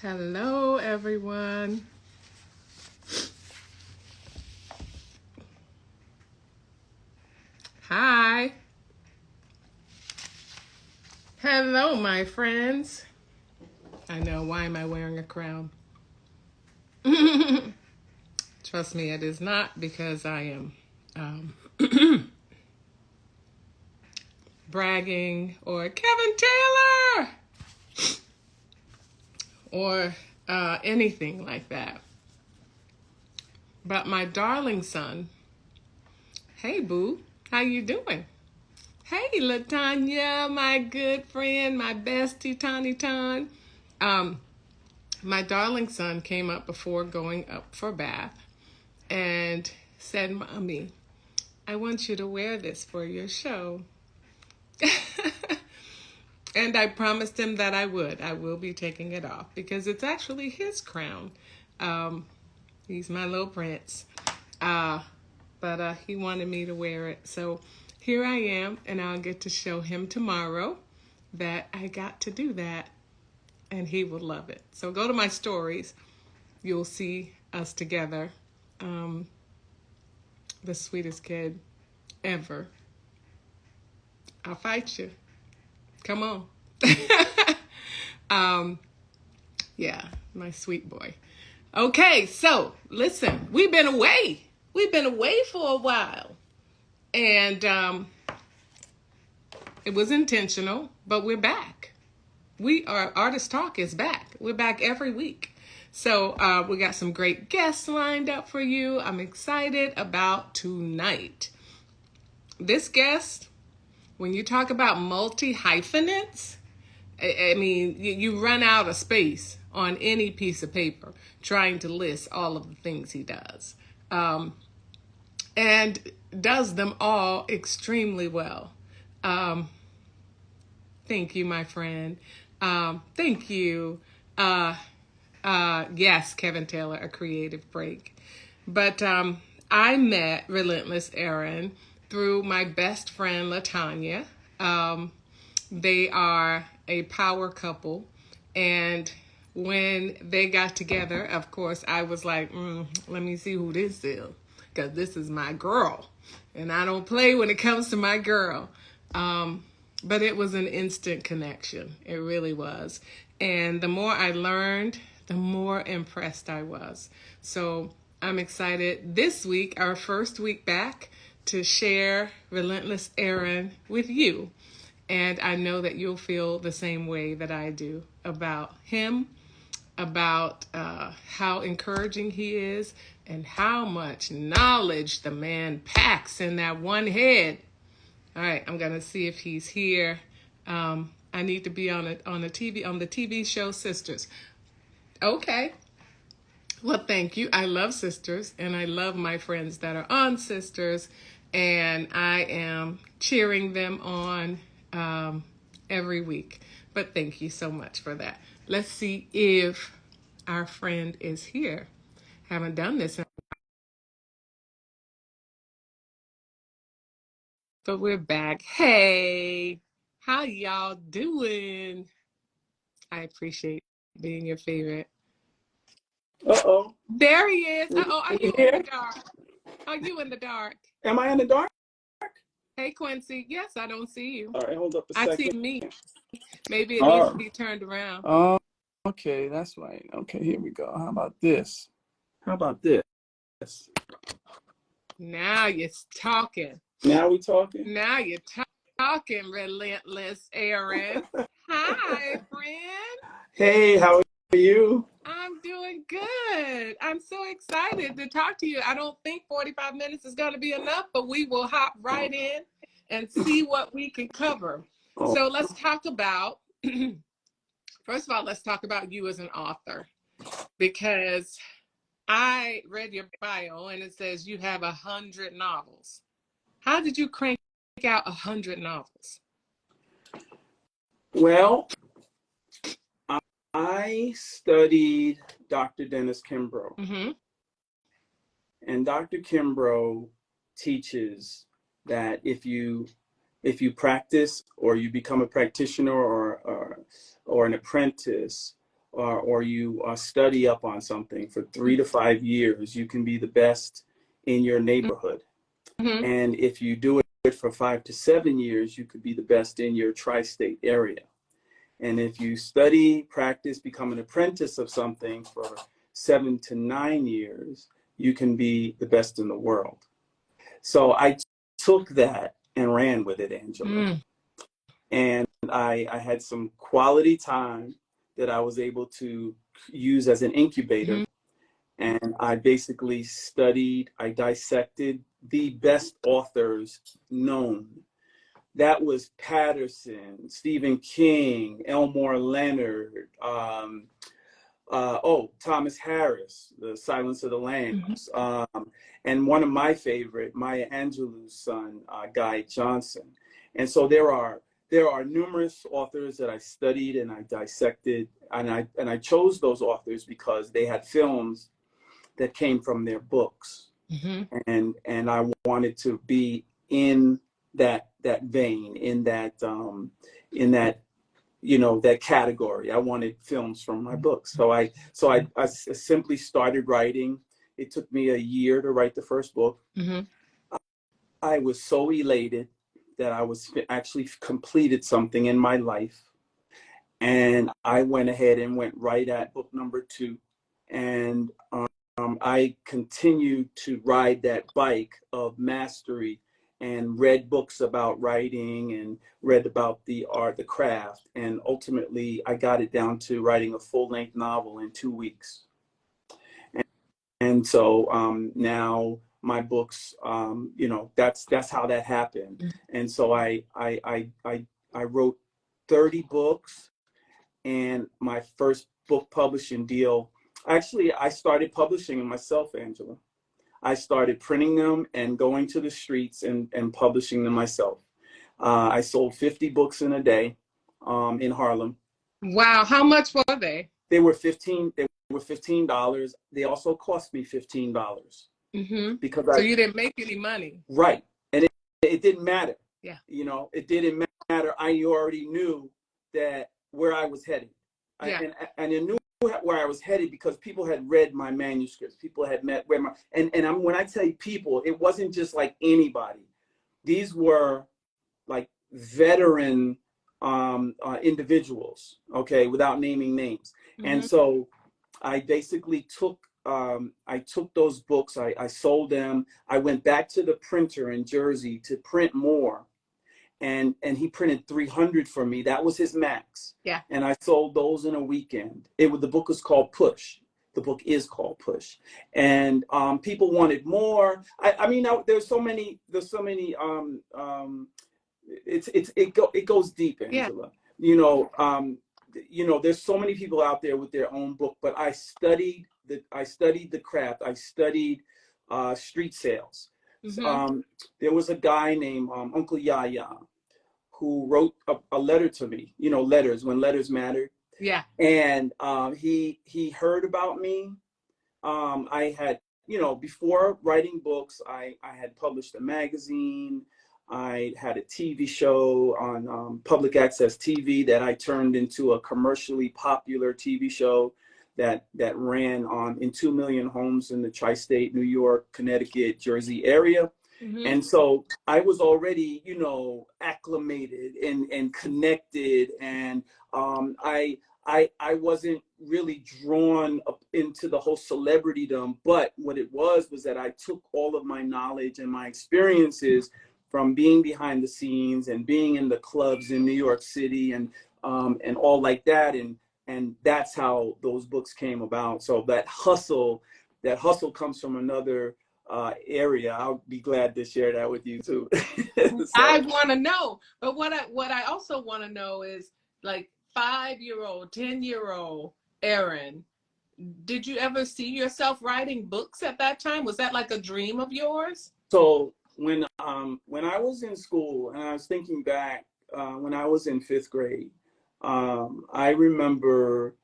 Hello, everyone. Hi. Hello, my friends. I know, why am I wearing a crown? Trust me, it is not because I am bragging or Kevin Taylor or anything like that. But my darling son, hey boo, how you doing? Hey LaTanya, my good friend, my bestie Tani Ton. My darling son came up before going up for bath and said, Mommy, I want you to wear this for your show. And I promised him that I would. I will be taking it off because it's actually his crown. He's my little prince. But he wanted me to wear it. So here I am, and I'll get to show him tomorrow that I got to do that, and he will love it. So go to my stories. You'll see us together. The sweetest kid ever. I'll fight you. Come on. Yeah, my sweet boy. Okay, so listen, we've been away. We've been away for a while. And it was intentional, but we're back. Artist Talk is back. We're back every week. So we got some great guests lined up for you. I'm excited about tonight. This guest, when you talk about multi-hyphenates, I mean, you run out of space on any piece of paper trying to list all of the things he does. And does them all extremely well. Thank you, my friend. Thank you. Yes, Kevin Taylor, a creative break. But I met Relentless Aaron through my best friend, LaTanya. They are a power couple. And when they got together, of course, I was like, let me see who this is. Because this is my girl. And I don't play when it comes to my girl. But it was an instant connection. It really was. And the more I learned, the more impressed I was. So I'm excited this week, our first week back, to share Relentless Aaron with you. And I know that you'll feel the same way that I do about him, about how encouraging he is, and how much knowledge the man packs in that one head. All right, I'm gonna see if he's here. I need to be on the TV show Sisters. Okay. Well, thank you. I love Sisters, and I love my friends that are on Sisters, and I am cheering them on every week. But thank you so much for that. Let's see if our friend is here. Haven't done this, but we're back. Hey, how y'all doing? I appreciate being your favorite. Uh-oh. There he is. We, Uh-oh, are we you in the here? dark? Are you in the dark? Am I in the dark? Hey, Quincy. Yes, I don't see you. All right, hold up a I see second. me. Maybe it needs to Oh, be turned around. okay, that's right. Okay, here we go. How about this? How about this? Now you're talking. Now we talking? Now you're talking, Relentless Aaron. Hi, friend. Hey, how are you? I'm doing good. I'm so excited to talk to you. I don't think 45 minutes is going to be enough, but we will hop right in and see what we can cover. Oh, So let's talk about, first of all, let's talk about you as an author, because I read your bio and it says you have 100 novels. How did you crank out 100 novels? well, I studied Dr. Dennis Kimbrough. Mm-hmm. And Dr. Kimbrough teaches that if you practice or you become a practitioner or an apprentice or you study up on something for 3 to 5 years, you can be the best in your neighborhood. Mm-hmm. And if you do it for 5 to 7 years, you could be the best in your tri-state area. And if you study, practice, become an apprentice of something for 7 to 9 years, you can be the best in the world. So I took that and ran with it, Angela. Mm. And I had some quality time that I was able to use as an incubator. And I basically studied, I dissected the best authors known. That was Patterson, Stephen King, Elmore Leonard, Thomas Harris, The Silence of the Lambs, and one of my favorite, Maya Angelou's son, Guy Johnson. And so there are numerous authors that I studied and I dissected, and I chose those authors because they had films that came from their books, and I wanted to be in that vein, in that that category. I wanted films from my books. So I simply started writing. It took me a year to write the first book. I was so elated that I was actually completed something in my life. And I went ahead and went right at book number 2. And I continued to ride that bike of mastery and read books about writing and read about the art, the craft. And ultimately, I got it down to writing a full-length novel in 2 weeks. And so now my books, that's how that happened. And so I wrote 30 books, and my first book publishing deal, actually, I started publishing them myself, Angela. I started printing them and going to the streets and publishing them myself. I sold 50 books in a day in Harlem. Wow. How much were they? They were $15. They also cost me $15. Because so you didn't make any money. Right. And it didn't matter. Yeah. It didn't matter. I already knew that where I was headed. Yeah. And I knew where I was headed because people had read my manuscripts. People had read my, when I tell you people, it wasn't just like anybody. These were like veteran individuals, okay, without naming names. And so I basically took those books, I sold them. I went back to the printer in Jersey to print more. And he printed 300 for me. That was his max. Yeah. And I sold those in a weekend. The book was called Push. The book is called Push. And people wanted more. I mean, there's so many. It goes deep, Angela. Yeah. There's so many people out there with their own book. But I studied the craft. I studied street sales. There was a guy named Uncle Yaya who wrote a letter to me, letters when letters mattered. Yeah. And he heard about me. I had, before writing books, I had published a magazine. I had a TV show on public access TV that I turned into a commercially popular TV show that ran in 2 million homes in the tri-state, New York, Connecticut, Jersey area. And so I was already, acclimated and connected. And I wasn't really drawn up into the whole celebritydom. But what it was that I took all of my knowledge and my experiences from being behind the scenes and being in the clubs in New York City and all like that. And that's how those books came about. So that hustle comes from another area. I'll be glad to share that with you too. So. I want to know, but what I also want to know is, like, 5-year-old, 10-year-old Erin, did you ever see yourself writing books at that time? Was that like a dream of yours? So when I was in school, and I was thinking back when I was in 5th grade, I remember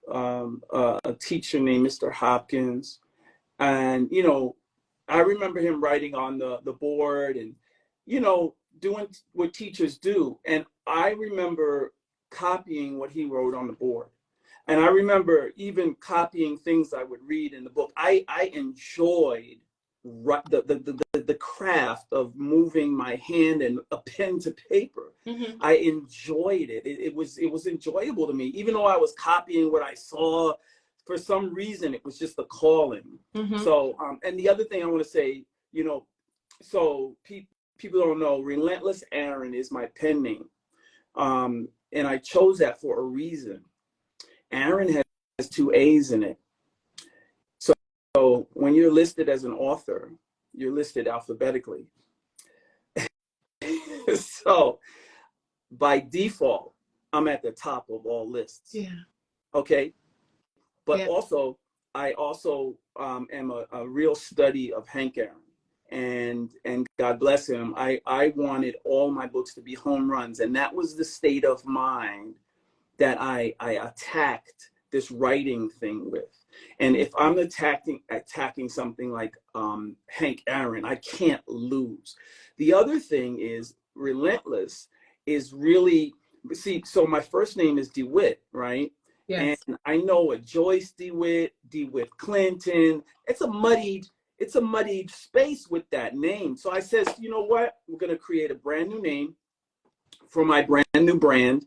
a teacher named Mr. Hopkins, and I remember him writing on the board and doing what teachers do, and I remember copying what he wrote on the board. And I remember even copying things I would read in the book. I enjoyed the craft of moving my hand and a pen to paper. I enjoyed it. It was enjoyable to me, even though I was copying what I saw. For some reason, it was just a calling. So, and the other thing I want to say, you know, so people don't know, Relentless Aaron is my pen name. And I chose that for a reason. Aaron has 2 A's in it. So when you're listed as an author, you're listed alphabetically. So by default, I'm at the top of all lists. Yeah. Okay. But yeah. also, I also am a real study of Hank Aaron. And God bless him, I wanted all my books to be home runs. And that was the state of mind that I attacked this writing thing with. And if I'm attacking something like Hank Aaron, I can't lose. The other thing is Relentless is really, see, so my first name is DeWitt, right? Yes. And I know a Joyce DeWitt Clinton. It's a muddied space with that name. So I says, you know what? We're going to create a brand new name for my brand new brand,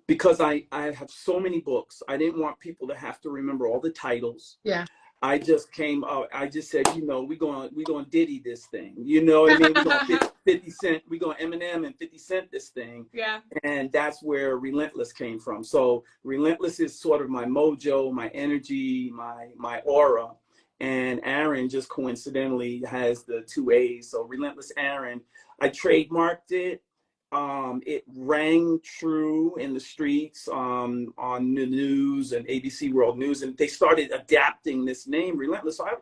because I have so many books. I didn't want people to have to remember all the titles. Yeah. I just said, you know, we're going to Diddy this thing. You know what I mean? We're going to 50 Cent, we're going to Eminem and 50 Cent this thing. Yeah. And that's where Relentless came from. So Relentless is sort of my mojo, my energy, my aura. And Aaron just coincidentally has the 2 A's. So Relentless Aaron, I trademarked it. It rang true in the streets, on the news and ABC World News, and they started adapting this name, Relentless. So I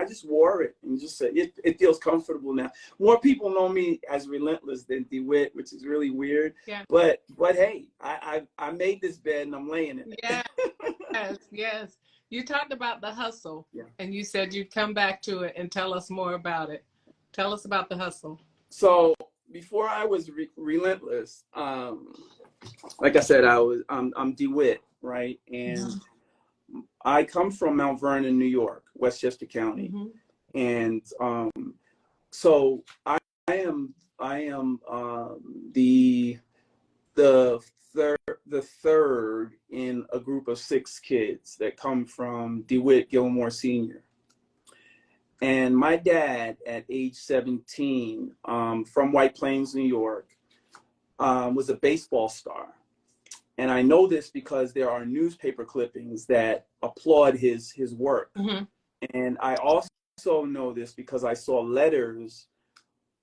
just wore it and just said, it feels comfortable now. More people know me as Relentless than DeWitt, which is really weird. Yeah. But hey, I made this bed and I'm laying in it. Yeah. Yes. You talked about the hustle, and you said you'd come back to it and tell us more about it. Tell us about the hustle. So before I was Relentless, like I said, I'm DeWitt, right? And I come from Mount Vernon, New York, Westchester County, and so I am the third in a group of 6 kids that come from DeWitt Gilmore Sr. And my dad, at age 17, from White Plains, New York, was a baseball star. And I know this because there are newspaper clippings that applaud his work. And I also know this because I saw letters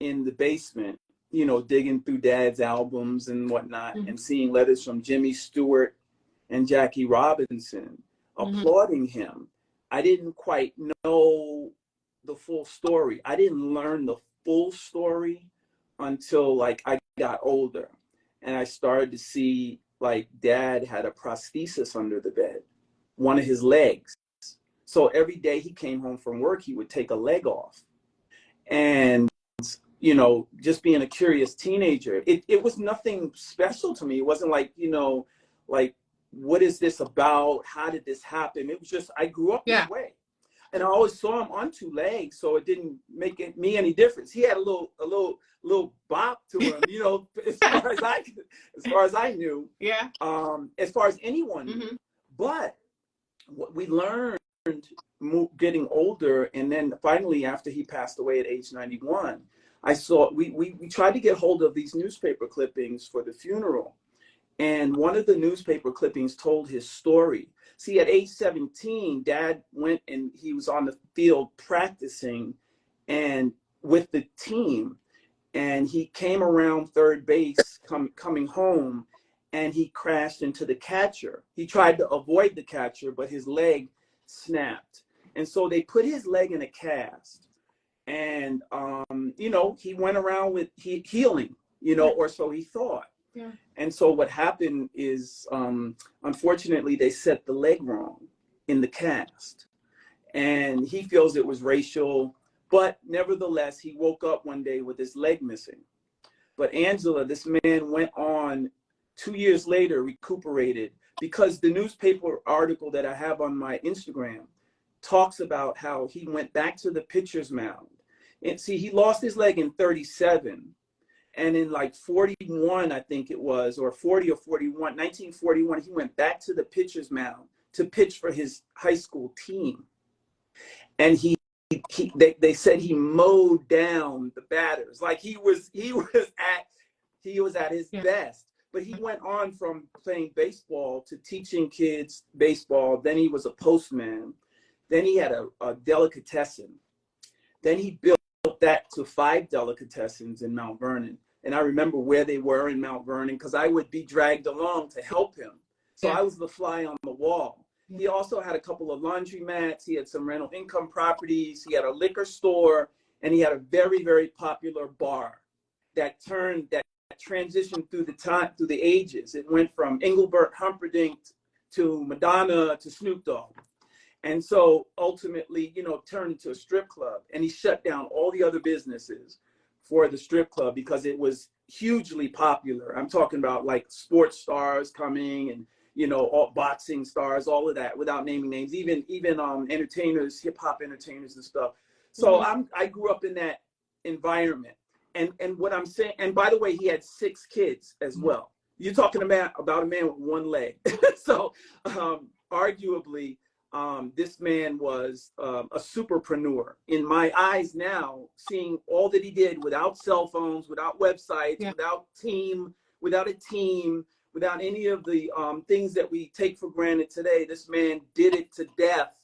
in the basement, you know, digging through Dad's albums and whatnot, and seeing letters from Jimmy Stewart and Jackie Robinson applauding him. I didn't quite know the full story. I didn't learn the full story until like I got older, and I started to see like Dad had a prosthesis under the bed, one of his legs. So every day he came home from work, he would take a leg off. And, you know, just being a curious teenager, it was nothing special to me. It wasn't like, you know, like, what is this about? How did this happen? It was just, I grew up this way. And I always saw him on 2 legs, so it didn't make me any difference. He had a little bop to him, you know, as far as I knew. Yeah. As far as anyone knew. But what we learned getting older, and then finally after he passed away at age 91, I saw we tried to get hold of these newspaper clippings for the funeral. And one of the newspaper clippings told his story. See, at age 17, Dad went and he was on the field practicing and with the team. And he came around third base coming home, and he crashed into the catcher. He tried to avoid the catcher, but his leg snapped. And so they put his leg in a cast. And, you know, he went around with healing, you know, or so he thought. Yeah. And so what happened is, unfortunately, they set the leg wrong in the cast. And he feels it was racial, but nevertheless, he woke up one day with his leg missing. But Angela, this man went on 2 years later recuperated, because the newspaper article that I have on my Instagram talks about how he went back to the pitcher's mound. And see, he lost his leg in 37. And in like 41, I think it was, or 40 or 41, 1941, he went back to the pitcher's mound to pitch for his high school team. And they said he mowed down the batters. Like he was at his best. But he went on from playing baseball to teaching kids baseball. Then he was a postman. Then he had a delicatessen. Then he built that to 5 delicatessens in Mount Vernon. And I remember where they were in Mount Vernon because I would be dragged along to help him. So I was the fly on the wall. He also had a couple of laundromats. He had some rental income properties. He had a liquor store, and he had a very, very popular bar that transitioned through the ages. It went from Engelbert Humperdinck to Madonna to Snoop Dogg. And so ultimately, turned into a strip club, and he shut down all the other businesses for the strip club because it was hugely popular. I'm talking about like sports stars coming and, all boxing stars, all of that, without naming names, even entertainers, hip hop entertainers and stuff. So I grew up in that environment. And what I'm saying, and by the way, he had 6 kids as well. You're talking about a man with 1 leg. So arguably, this man was a superpreneur. In my eyes now, seeing all that he did without cell phones, without websites, without a team, without any of the things that we take for granted today, this man did it to death,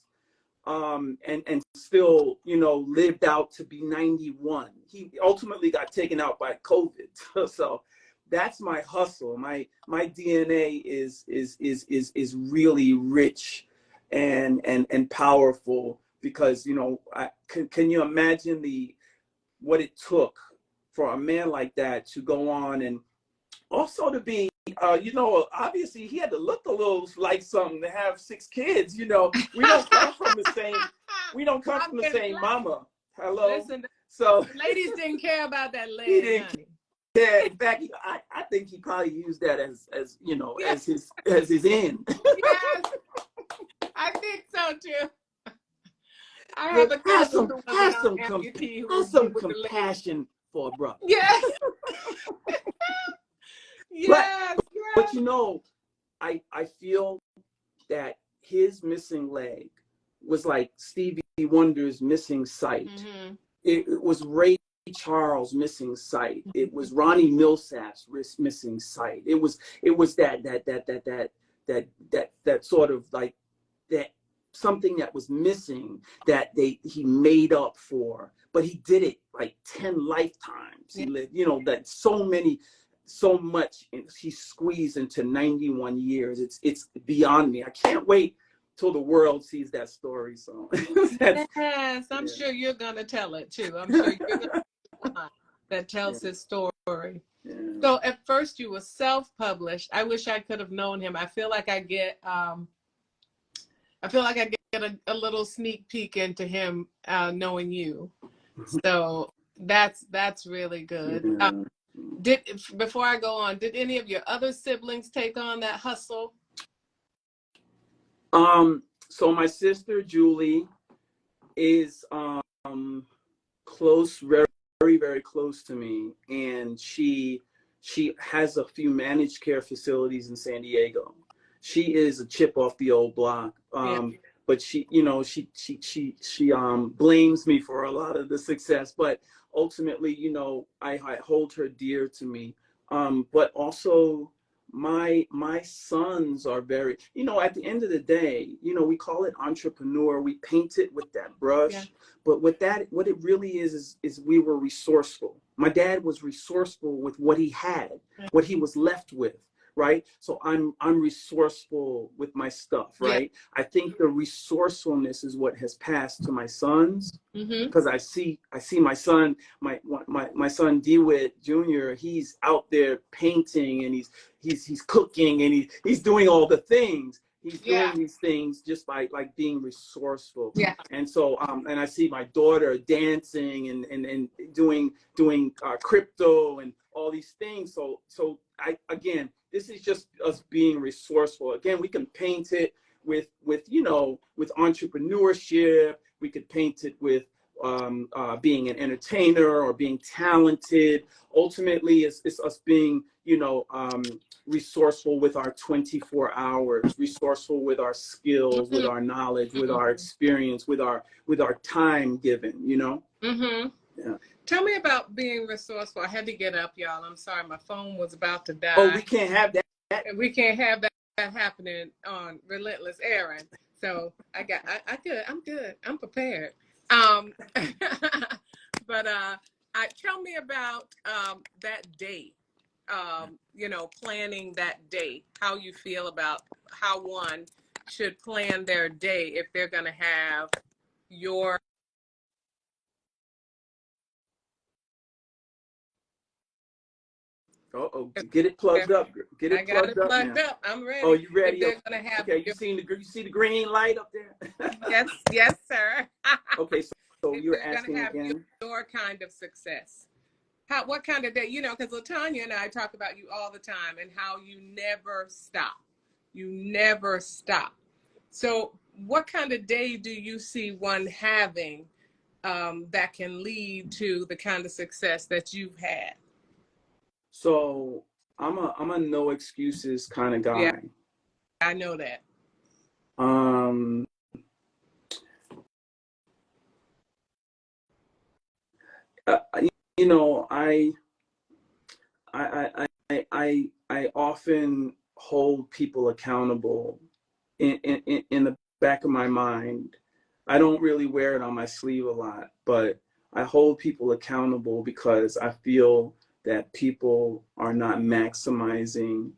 and still, lived out to be 91. He ultimately got taken out by COVID. So that's my hustle. My DNA is really rich and powerful because, can you imagine what it took for a man like that to go on and also to be, obviously he had to look a little like something to have 6 kids. We don't come from the same mama. Hello. Listen, so ladies didn't care about that leg. He didn't. Yeah, in fact, I think he probably used that as his end. Yes, I think so too. I have a cousin who was an amputee. Have some compassion for a brother. Yes. Yes. But I feel that his missing leg was like Stevie Wonder's missing sight. Mm-hmm. It was Ray Charles missing sight. It was Ronnie Millsap's missing sight. It was that sort of like that something that was missing that he made up for, but he did it like 10 lifetimes. He lived, that so much he squeezed into 91 years. It's beyond me. I can't wait till the world sees that story. So yes, I'm sure you're gonna tell it too. I'm sure you're gonna be one that tells his story. Yeah. So at first you were self-published. I wish I could have known him. I feel like I get a little sneak peek into him knowing you. So that's really good. Yeah. Before I go on, did any of your other siblings take on that hustle? So my sister Julie is close, very, very, very close to me, and she has a few managed care facilities in San Diego. She is a chip off the old block. But she blames me for a lot of the success, but ultimately, I hold her dear to me. But also my sons are very, at the end of the day, we call it entrepreneur. We paint it with that brush, but what it really is we were resourceful. My dad was resourceful with what he had, what he was left with. Right. So I'm resourceful with my stuff. Right. Yeah. I think the resourcefulness is what has passed to my sons, because I see my son, my son DeWitt Jr. He's out there painting and he's cooking and he's doing all the things. He's doing these things just by like being resourceful. Yeah. And so and I see my daughter dancing and doing crypto and all these things. So again, this is just us being resourceful. Again, we can paint it with with entrepreneurship. We could paint it with being an entertainer or being talented. Ultimately, it's us being, resourceful with our 24 hours, resourceful with our skills, with our knowledge, with our experience, with our time given, Mm-hmm. Yeah. Tell me about being resourceful. I had to get up, y'all. I'm sorry, my phone was about to die. Oh, we can't have that. We can't have that happening on Relentless Aaron. So I'm good. I'm prepared. But tell me about that day. Planning that day. How you feel about how one should plan their day if they're going to have your. Get it plugged up. Get it I got plugged it up plugged now. up. I'm ready. Oh, you ready? If they're gonna have okay. You see the green light up there? yes, sir. Okay, so If you're they're gonna asking have again. your kind of success, what kind of day? Because Latanya and I talk about you all the time and how you never stop. You never stop. So, what kind of day do you see one having that can lead to the kind of success that you've had? So I'm a no excuses kind of guy. Yeah, I know that. Um, you know, I often hold people accountable in the back of my mind. I don't really wear it on my sleeve a lot, but I hold people accountable because I feel that people are not maximizing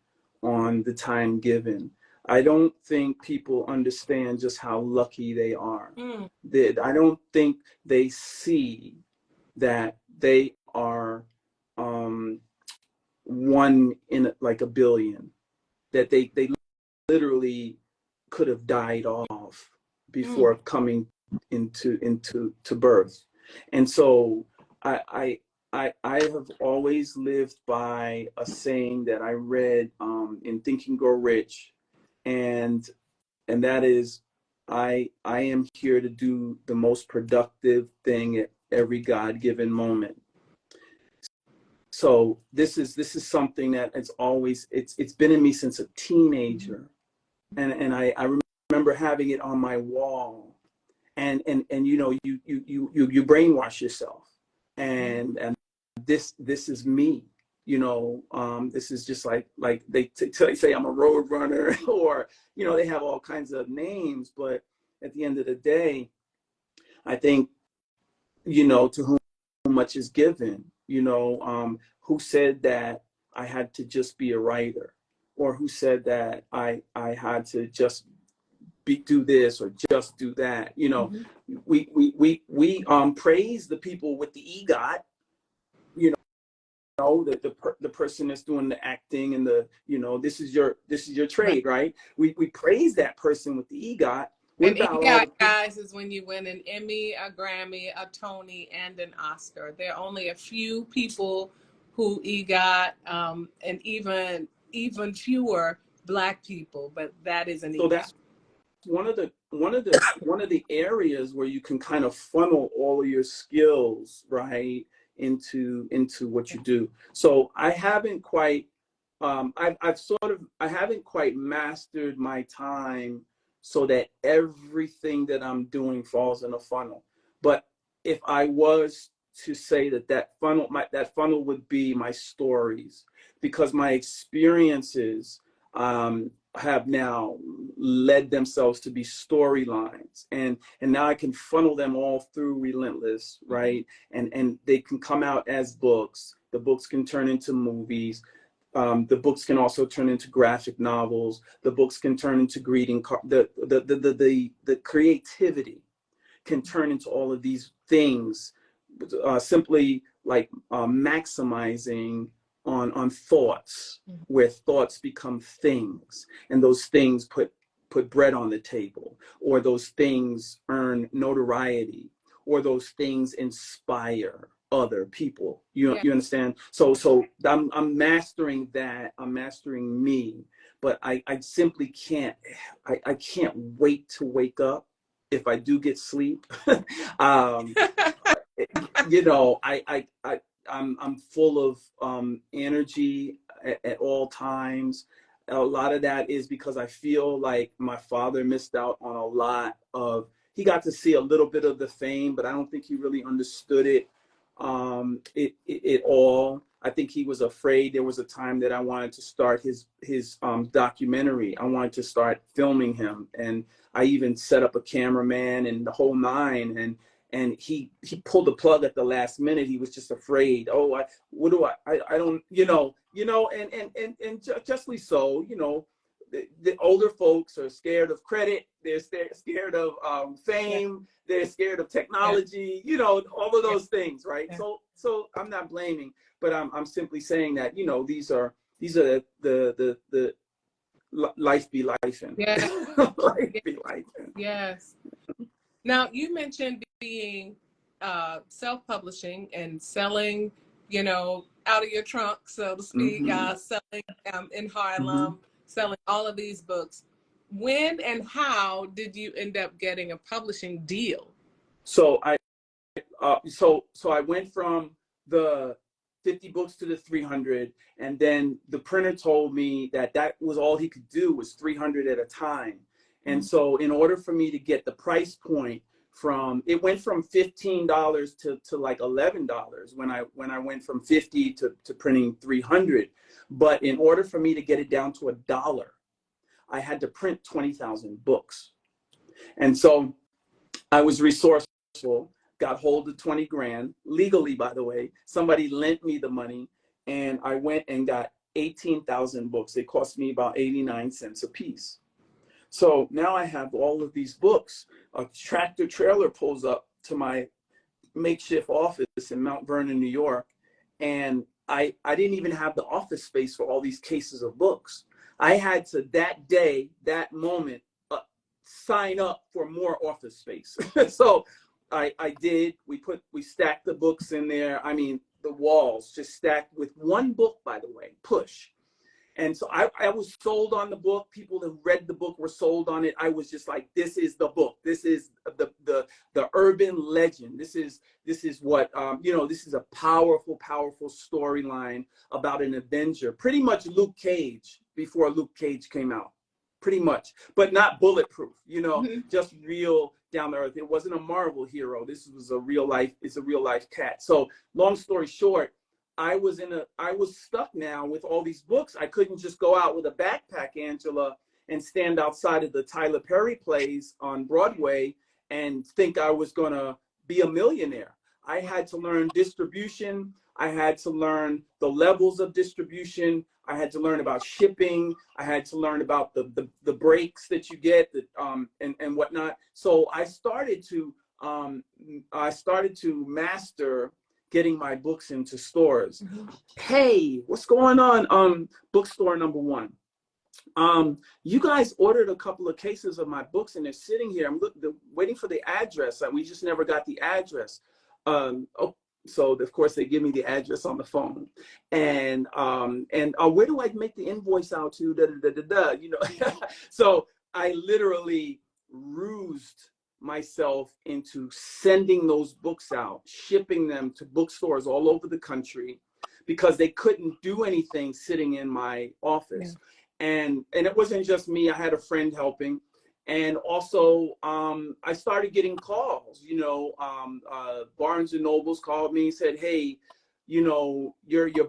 on the time given. I don't think people understand just how lucky they are. I don't think they see that they are one in like a billion, that they literally could have died off before coming into birth. And so I have always lived by a saying that I read in Think and Grow Rich, and that is, I am here to do the most productive thing at every God-given moment. So this is something that it's been in me since a teenager, and I remember having it on my wall, and you brainwash yourself, and this is me. This is just like they say I'm a road runner, or they have all kinds of names, but at the end of the day, I think, to whom much is given. Who said that I had to just be a writer, or who said that I had to just do this or just do that. We praise the people with the EGOT. The person that's doing the acting and this is your trade, right? We praise that person with the EGOT. What And about EGOT, guys, is when you win an Emmy, a Grammy, a Tony, and an Oscar. There are only a few people who EGOT, and even fewer Black people, but that is an EGOT. So that's one of the areas where you can kind of funnel all of your skills, right, into what you do. So I haven't quite I haven't quite mastered my time so that everything that I'm doing falls in a funnel. But if I was to say that funnel would be my stories, because my experiences have now led themselves to be storylines, and now I can funnel them all through Relentless, right? And they can come out as books. The books can turn into movies. The books can also turn into graphic novels. The books can turn into greeting cards. The creativity can turn into all of these things, simply like maximizing on thoughts, where thoughts become things, and those things put bread on the table, or those things earn notoriety, or those things inspire other people. You understand? So I'm mastering that. I'm mastering me, but I simply can't. I can't wait to wake up if I do get sleep. um, you know, I'm full of energy at all times. A lot of that is because I feel like my father missed out on a lot of. He got to see a little bit of the fame, but I don't think he really understood it. It all. I think he was afraid. There was a time that I wanted to start his documentary. I wanted to start filming him, and I even set up a cameraman and the whole nine. And he pulled the plug at the last minute. He was just afraid. Oh, I don't, and justly so. The older folks are scared of credit. They're scared of fame. They're scared of technology. All of those things, right? So I'm not blaming, but I'm simply saying that these are the life be life in. Life be life in. Yes. Now, you mentioned being self-publishing and selling, out of your trunk, so to speak, selling in Harlem, selling all of these books. When and how did you end up getting a publishing deal? So I went from the 50 books to the 300, and then the printer told me that was all he could do was 300 at a time. And so in order for me to get the price point it went from $15 to like $11 when I went from 50 to printing 300. But in order for me to get it down to $1, I had to print 20,000 books. And so I was resourceful, got hold of 20 grand, legally, by the way. Somebody lent me the money, and I went and got 18,000 books. It cost me about 89 cents a piece. So now I have all of these books. A tractor trailer pulls up to my makeshift office in Mount Vernon, New York, and I didn't even have the office space for all these cases of books. I had to, that day, that moment, sign up for more office space. So I did. We stacked the books in there. I mean, the walls just stacked with one book, by the way, Push. And so I was sold on the book. People who read the book were sold on it. I was just like, this is the book. This is the urban legend. This is what, this is a powerful, powerful storyline about an Avenger. Pretty much Luke Cage before Luke Cage came out. Pretty much, but not bulletproof, just real down to earth. It wasn't a Marvel hero. This was it's a real life cat. So long story short, I was stuck now with all these books. I couldn't just go out with a backpack, Angela, and stand outside of the Tyler Perry plays on Broadway and think I was going to be a millionaire. I had to learn distribution. I had to learn the levels of distribution. I had to learn about shipping. I had to learn about the breaks that you get, and whatnot. So I started to master getting my books into stores. Hey, what's going on? Bookstore number one. You guys ordered a couple of cases of my books and they're sitting here. I'm waiting for the address. We just never got the address. So of course they give me the address on the phone, and where do I make the invoice out to? So I literally rused myself into sending those books out, shipping them to bookstores all over the country, because they couldn't do anything sitting in my office. And it wasn't just me. I had a friend helping. And also, I started getting calls. Barnes and Nobles called me and said, "Hey, your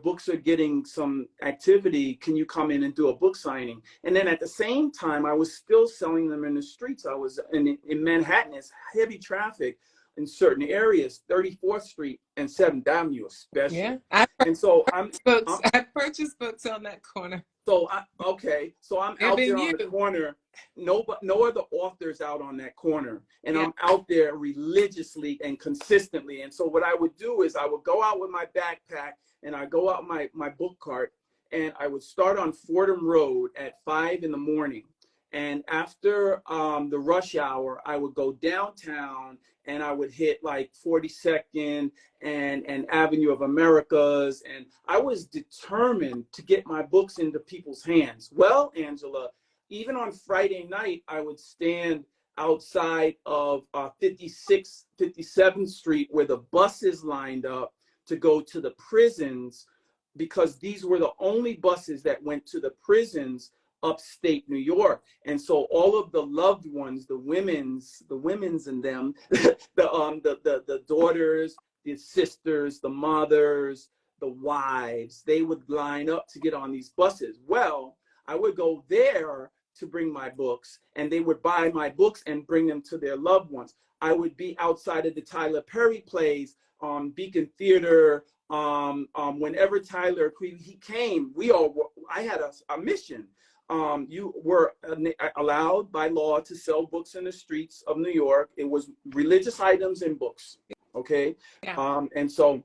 books are getting some activity. Can you come in and do a book signing?" And then at the same time, I was still selling them in the streets. I was in Manhattan. It's heavy traffic in certain areas, 34th Street and 7th Avenue especially. Yeah, I purchased books on that corner. So I'm out there on the corner. No other authors out on that corner, and I'm out there religiously and consistently. And so what I would do is I would go out with my backpack and I go out my book cart, and I would start on Fordham Road at 5 in the morning, And after the rush hour, I would go downtown and I would hit like 42nd and Avenue of Americas. And I was determined to get my books into people's hands. Well, Angela, even on Friday night, I would stand outside of 56th, 57th Street where the buses lined up to go to the prisons, because these were the only buses that went to the prisons upstate New York. And so all of the loved ones, the women's and them, the daughters, the sisters, the mothers, the wives, they would line up to get on these buses. Well, I would go there to bring my books, and they would buy my books and bring them to their loved ones. I would be outside of the Tyler Perry plays, Beacon Theater. Whenever Tyler he came, I had a mission. You were allowed by law to sell books in the streets of New York. It was religious items and books. Okay. Yeah. And so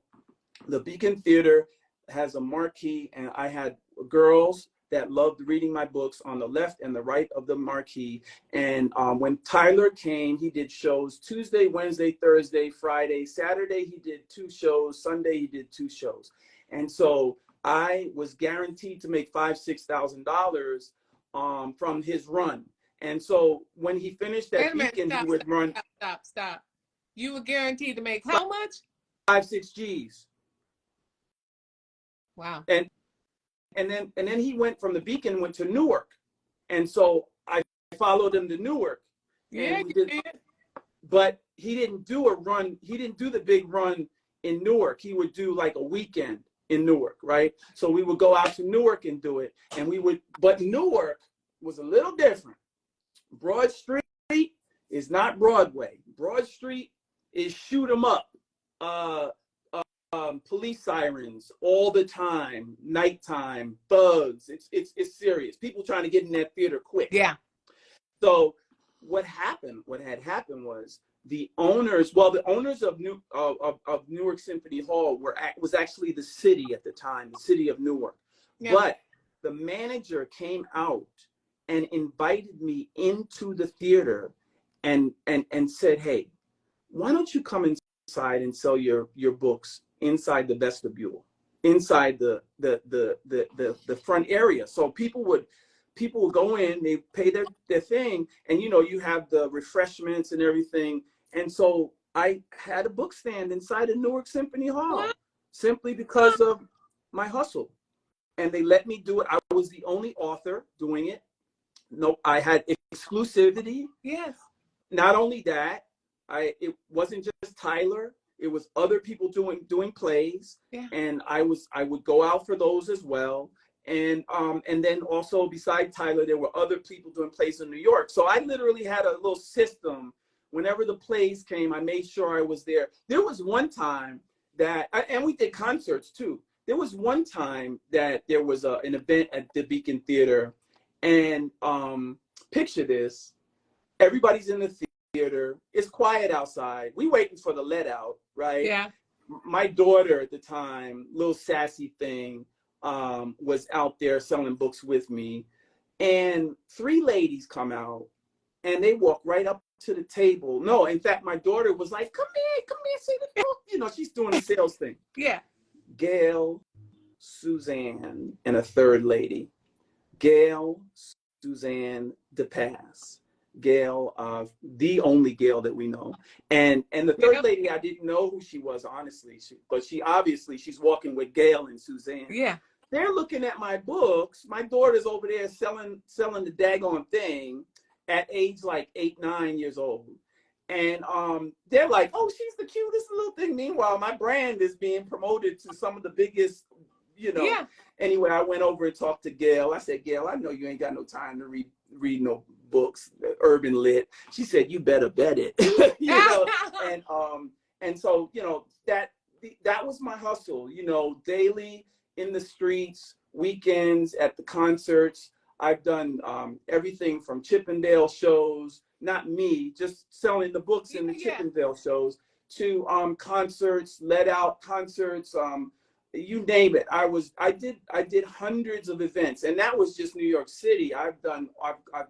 the Beacon Theater has a marquee, and I had girls that loved reading my books on the left and the right of the marquee. And when Tyler came, he did shows Tuesday, Wednesday, Thursday, Friday, Saturday. He did 2 shows. Sunday, he did 2 shows. And so I was guaranteed to make $5,000-$6,000 from his run. And so when he finished that Beacon, he would run. Stop. You were guaranteed to make how much? 5-6 G's. Wow. And then he went from the Beacon, went to Newark. And so I followed him to Newark. Yeah, but he didn't do a run. He didn't do the big run in Newark. He would do like a weekend in Newark, right? So we would go out to Newark and do it. But Newark was a little different. Broad Street is not Broadway. Broad Street is shoot 'em up. Police sirens all the time, nighttime, thugs. It's serious. People trying to get in that theater quick. Yeah. So what had happened was the owners of Newark Symphony Hall was actually the city at the time, the city of Newark. Yeah. But the manager came out and invited me into the theater and said, "Hey, why don't you come inside and sell your books inside the vestibule, inside the front area?" So people would go in, they pay their thing, and you have the refreshments and everything. And so I had a book stand inside of Newark Symphony Hall. What? Simply because of my hustle. And they let me do it. I was the only author doing it. No, I had exclusivity. Yes. Not only that, it wasn't just Tyler. It was other people doing plays. Yeah. And I would go out for those as well. And then also beside Tyler, there were other people doing plays in New York. So I literally had a little system. Whenever the plays came, I made sure I was there. There was one time and we did concerts too. There was one time that there was an event at the Beacon Theater, and picture this: everybo's in the theater. It's quiet outside. We waiting for the let out, right? Yeah. My daughter at the time, little sassy thing, was out there selling books with me, and 3 ladies come out, and they walk right up to the table. No, in fact, my daughter was like, come here, see the book. She's doing a sales thing. Yeah. Gail, Suzanne, and a 3rd lady. Gail, Suzanne DePass. Gail, the only Gail that we know. And the 3rd lady, I didn't know who she was, honestly. But she's walking with Gail and Suzanne. Yeah. They're looking at my books. My daughter's over there selling the daggone thing at age like 8, 9 years old. And they're like, oh, she's the cutest little thing. Meanwhile, my brand is being promoted to some of the biggest, Yeah. Anyway, I went over and talked to Gail. I said, Gail, I know you ain't got no time to read no books, urban lit. She said, you better bet it. And so, that was my hustle, daily in the streets, weekends at the concerts. I've done everything from Chippendale shows, not me, just selling the books in the Chippendale shows, to concerts, let out concerts, you name it. I did hundreds of events, and that was just New York City. I've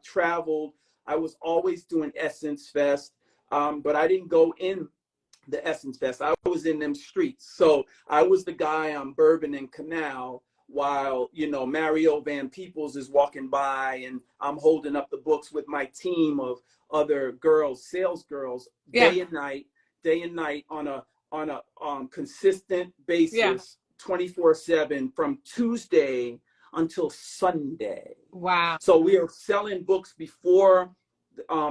traveled. I was always doing Essence Fest, but I didn't go in the Essence Fest. I was in them streets. So I was the guy on Bourbon and Canal while, Mario Van Peebles is walking by, and I'm holding up the books with my team of other girls, sales girls, Yeah. day and night on a consistent Yeah. basis, 24/7 from Tuesday until Sunday. Wow. So we are selling books before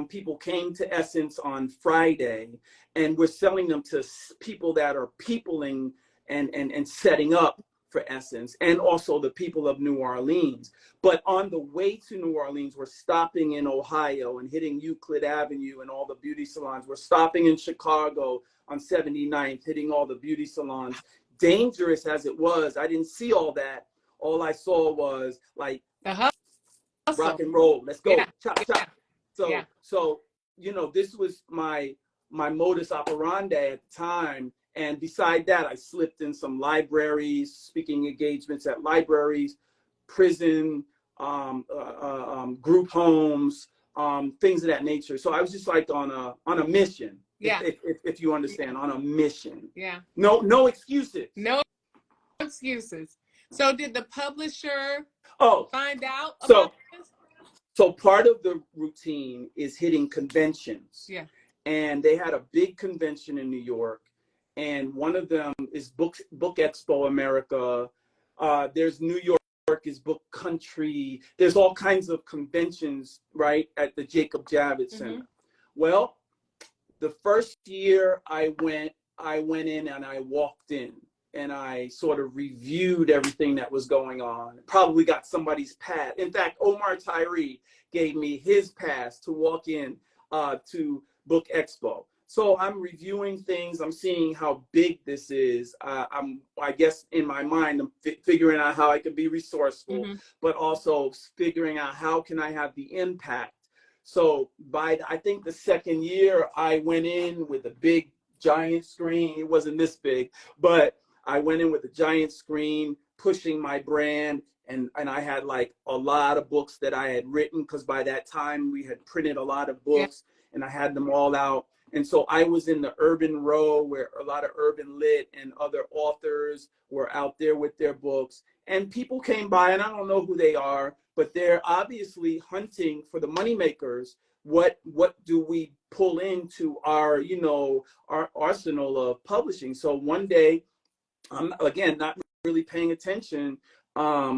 people came to Essence on Friday, and we're selling them to people that are peopling and setting up for Essence, and also the people of New Orleans. But on the way to New Orleans, we're stopping in Ohio and hitting Euclid Avenue and all the beauty salons. We're stopping in Chicago on 79th, hitting all the beauty salons. Dangerous as it was, I didn't see all that. All I saw was like rock and roll. Let's go. Yeah. Chop, chop. So, this was my modus operandi at the time. And beside that, I slipped in some libraries, speaking engagements at libraries, prison, group homes, things of that nature. So I was just like on a mission. Yeah. If you understand, on a mission. Yeah. No excuses. No excuses. So did the publisher find out about this? So part of the routine is hitting conventions. Yeah. And they had a big convention in New York. And one of them is Book Expo America. There's New York is Book Country. There's all kinds of conventions, right, at the Jacob Javits Center. Well, the first year I went in and I walked in and I sort of reviewed everything that was going on. Probably got somebody's pass. In fact, Omar Tyree gave me his pass to walk in to Book Expo. So I'm reviewing things. I'm seeing how big this is. I guess in my mind, I'm figuring out how I can be resourceful, but also figuring out how can I have the impact. So I think the second year, I went in with a big giant screen. It wasn't this big, but I went in with a giant screen, pushing my brand. And I had like a lot of books that I had written, because by that time we had printed a lot of books, and I had them all out. And so I was in the urban row where a lot of urban lit and other authors were out there with their books. And people came by, and I don't know who they are, but they're obviously hunting for the moneymakers. What do we pull into our, our arsenal of publishing? So one day, I'm again not really paying attention.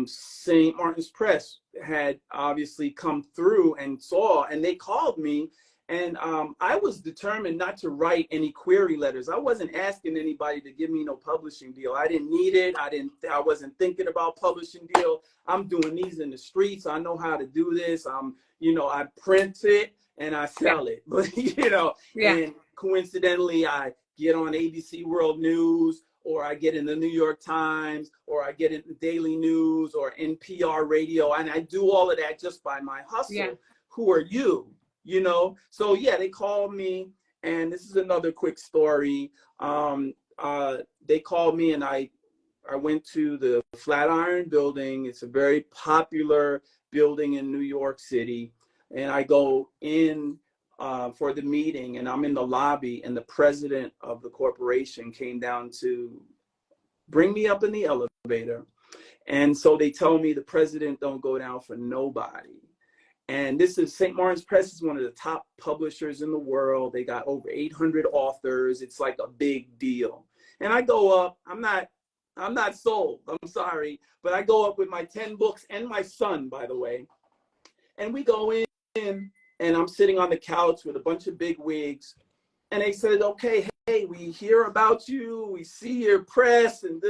St. Martin's Press had obviously come through and saw, and they called me. And I was determined not to write any query letters. I wasn't asking anybody to give me no publishing deal. I didn't need it. I wasn't thinking about publishing deal. I'm doing these in the streets. I know how to do this. I print it and I sell it. But and coincidentally, I get on ABC World News, or I get in the New York Times, or I get in the Daily News or NPR radio, and I do all of that just by my hustle. Yeah. Who are you? So they called me, and this is another quick story. They called me, and I went to the Flatiron Building. It's a very popular building in New York City, and I go in for the meeting, and I'm in the lobby, and the president of the corporation came down to bring me up in the elevator. And so they tell me the president don't go down for nobody. And this is St. Martin's Press is one of the top publishers in the world. They got over 800 authors. It's like a big deal. And I go up. I'm not sold. I'm sorry. But I go up with my 10 books and my son, by the way. And we go in, and I'm sitting on the couch with a bunch of big wigs. And they said, okay, hey, we hear about you. We see your press and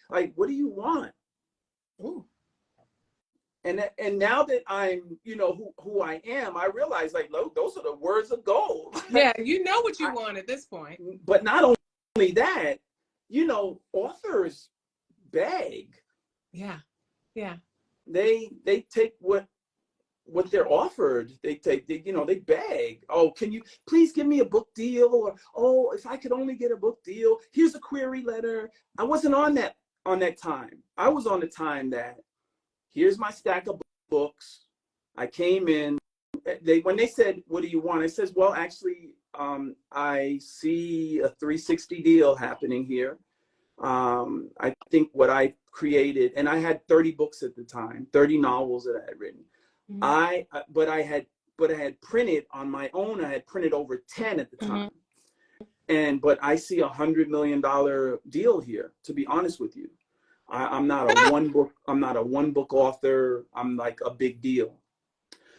like, what do you want? Ooh. And now that I'm, who I am, I realize like, those are the words of gold. Yeah, you know what you want at this point. But not only that, authors beg. Yeah. They take what they're offered. They beg. Oh, can you please give me a book deal? Or, oh, if I could only get a book deal, here's a query letter. I wasn't on that on that time. I was on the time that here's my stack of books. I came in. When they said, "What do you want?" I says, "Well, actually, I see a 360 deal happening here. I think what I created, and I had 30 books at the time, 30 novels that I had written. But I had printed on my own. I had printed over 10 at the time. But I see $100 million deal here. To be honest with you, I'm not a one book author. I'm like a big deal,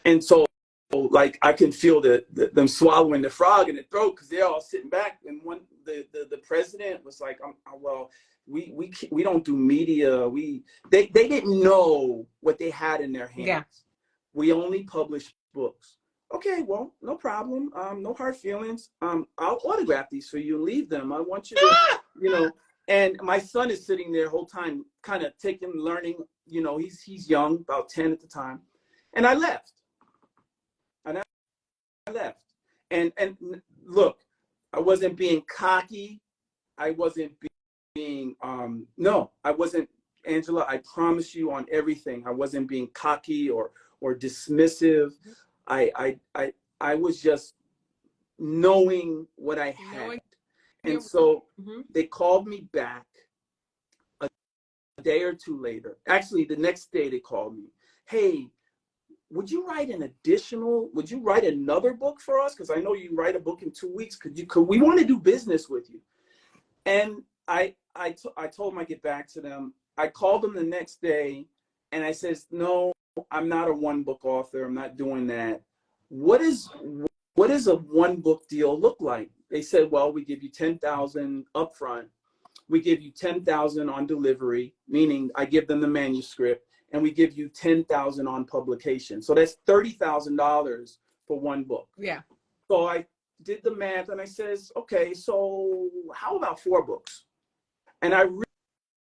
and so like I can feel them swallowing the frog in the throat because they're all sitting back. And the president was like, well, we don't do media. They didn't know what they had in their hands. Yeah. We only publish books. Okay, well, no problem. No hard feelings. I'll autograph these for you and leave them. I want you to, And my son is sitting there the whole time, kind of learning. He's young, about 10 at the time, and I left. And look, I wasn't being cocky. I wasn't being no, I wasn't, Angela. I promise you on everything. I wasn't being cocky or dismissive. I was just knowing what I had. And so they called me back a day or two later. Actually, the next day they called me. Hey, would you write another book for us? Because I know you write a book in 2 weeks. We want to do business with you. And I told them I'd get back to them. I called them the next day and I says, no, I'm not a one book author. I'm not doing that. What does a one book deal look like? They said, well, we give you $10,000 upfront. We give you $10,000 on delivery, meaning I give them the manuscript, and we give you $10,000 on publication. So that's $30,000 for one book. Yeah. So I did the math and I says, okay, so how about 4 books? And I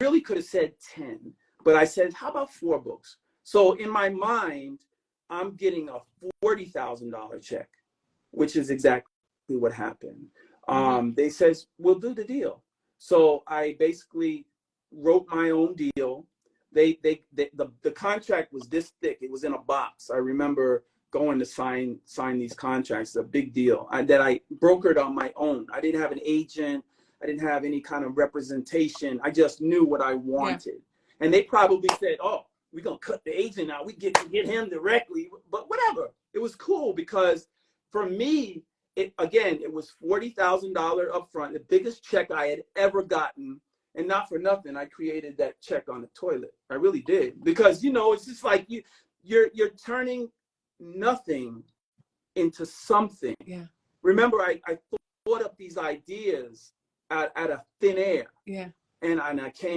really could have said 10, but I said, how about 4 books? So in my mind, I'm getting a $40,000 check, which is exactly what happened. They says, we'll do the deal. So I basically wrote my own deal. The contract was this thick. It was in a box. I remember going to sign these contracts. A big deal that I brokered on my own. I didn't have an agent. I didn't have any kind of representation. I just knew what I wanted. Yeah. And they probably said, oh, we're going to cut the agent out. We get him directly. But whatever. It was cool because for me, it was $40,000 upfront, the biggest check I had ever gotten. And not for nothing, I created that check on the toilet. I really did. Because, it's just like you're turning nothing into something. Yeah. Remember, I thought up these ideas out of thin air. Yeah. And I came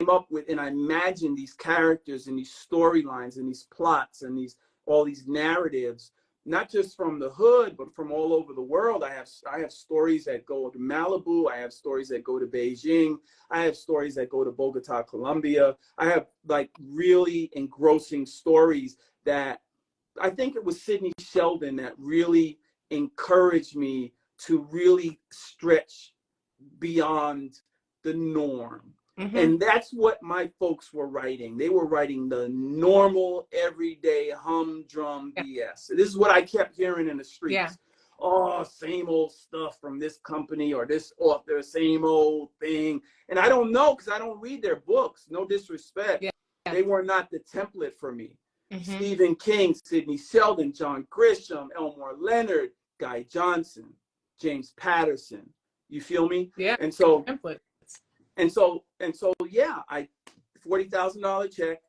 up with, and I imagined these characters and these storylines and these plots and all these narratives, not just from the hood, but from all over the world. I have stories that go to Malibu. I have stories that go to Beijing. I have stories that go to Bogota, Colombia. I have like really engrossing stories that I think it was Sidney Sheldon that really encouraged me to really stretch beyond the norm. Mm-hmm. And that's what my folks were writing. They were writing the normal, everyday, humdrum BS. This is what I kept hearing in the streets. Yeah. Oh, same old stuff from this company or this author, same old thing. And I don't know because I don't read their books. No disrespect. Yeah. They were not the template for me. Mm-hmm. Stephen King, Sidney Sheldon, John Grisham, Elmore Leonard, Guy Johnson, James Patterson. You feel me? Yeah. And so template. And so, yeah, $40,000 check.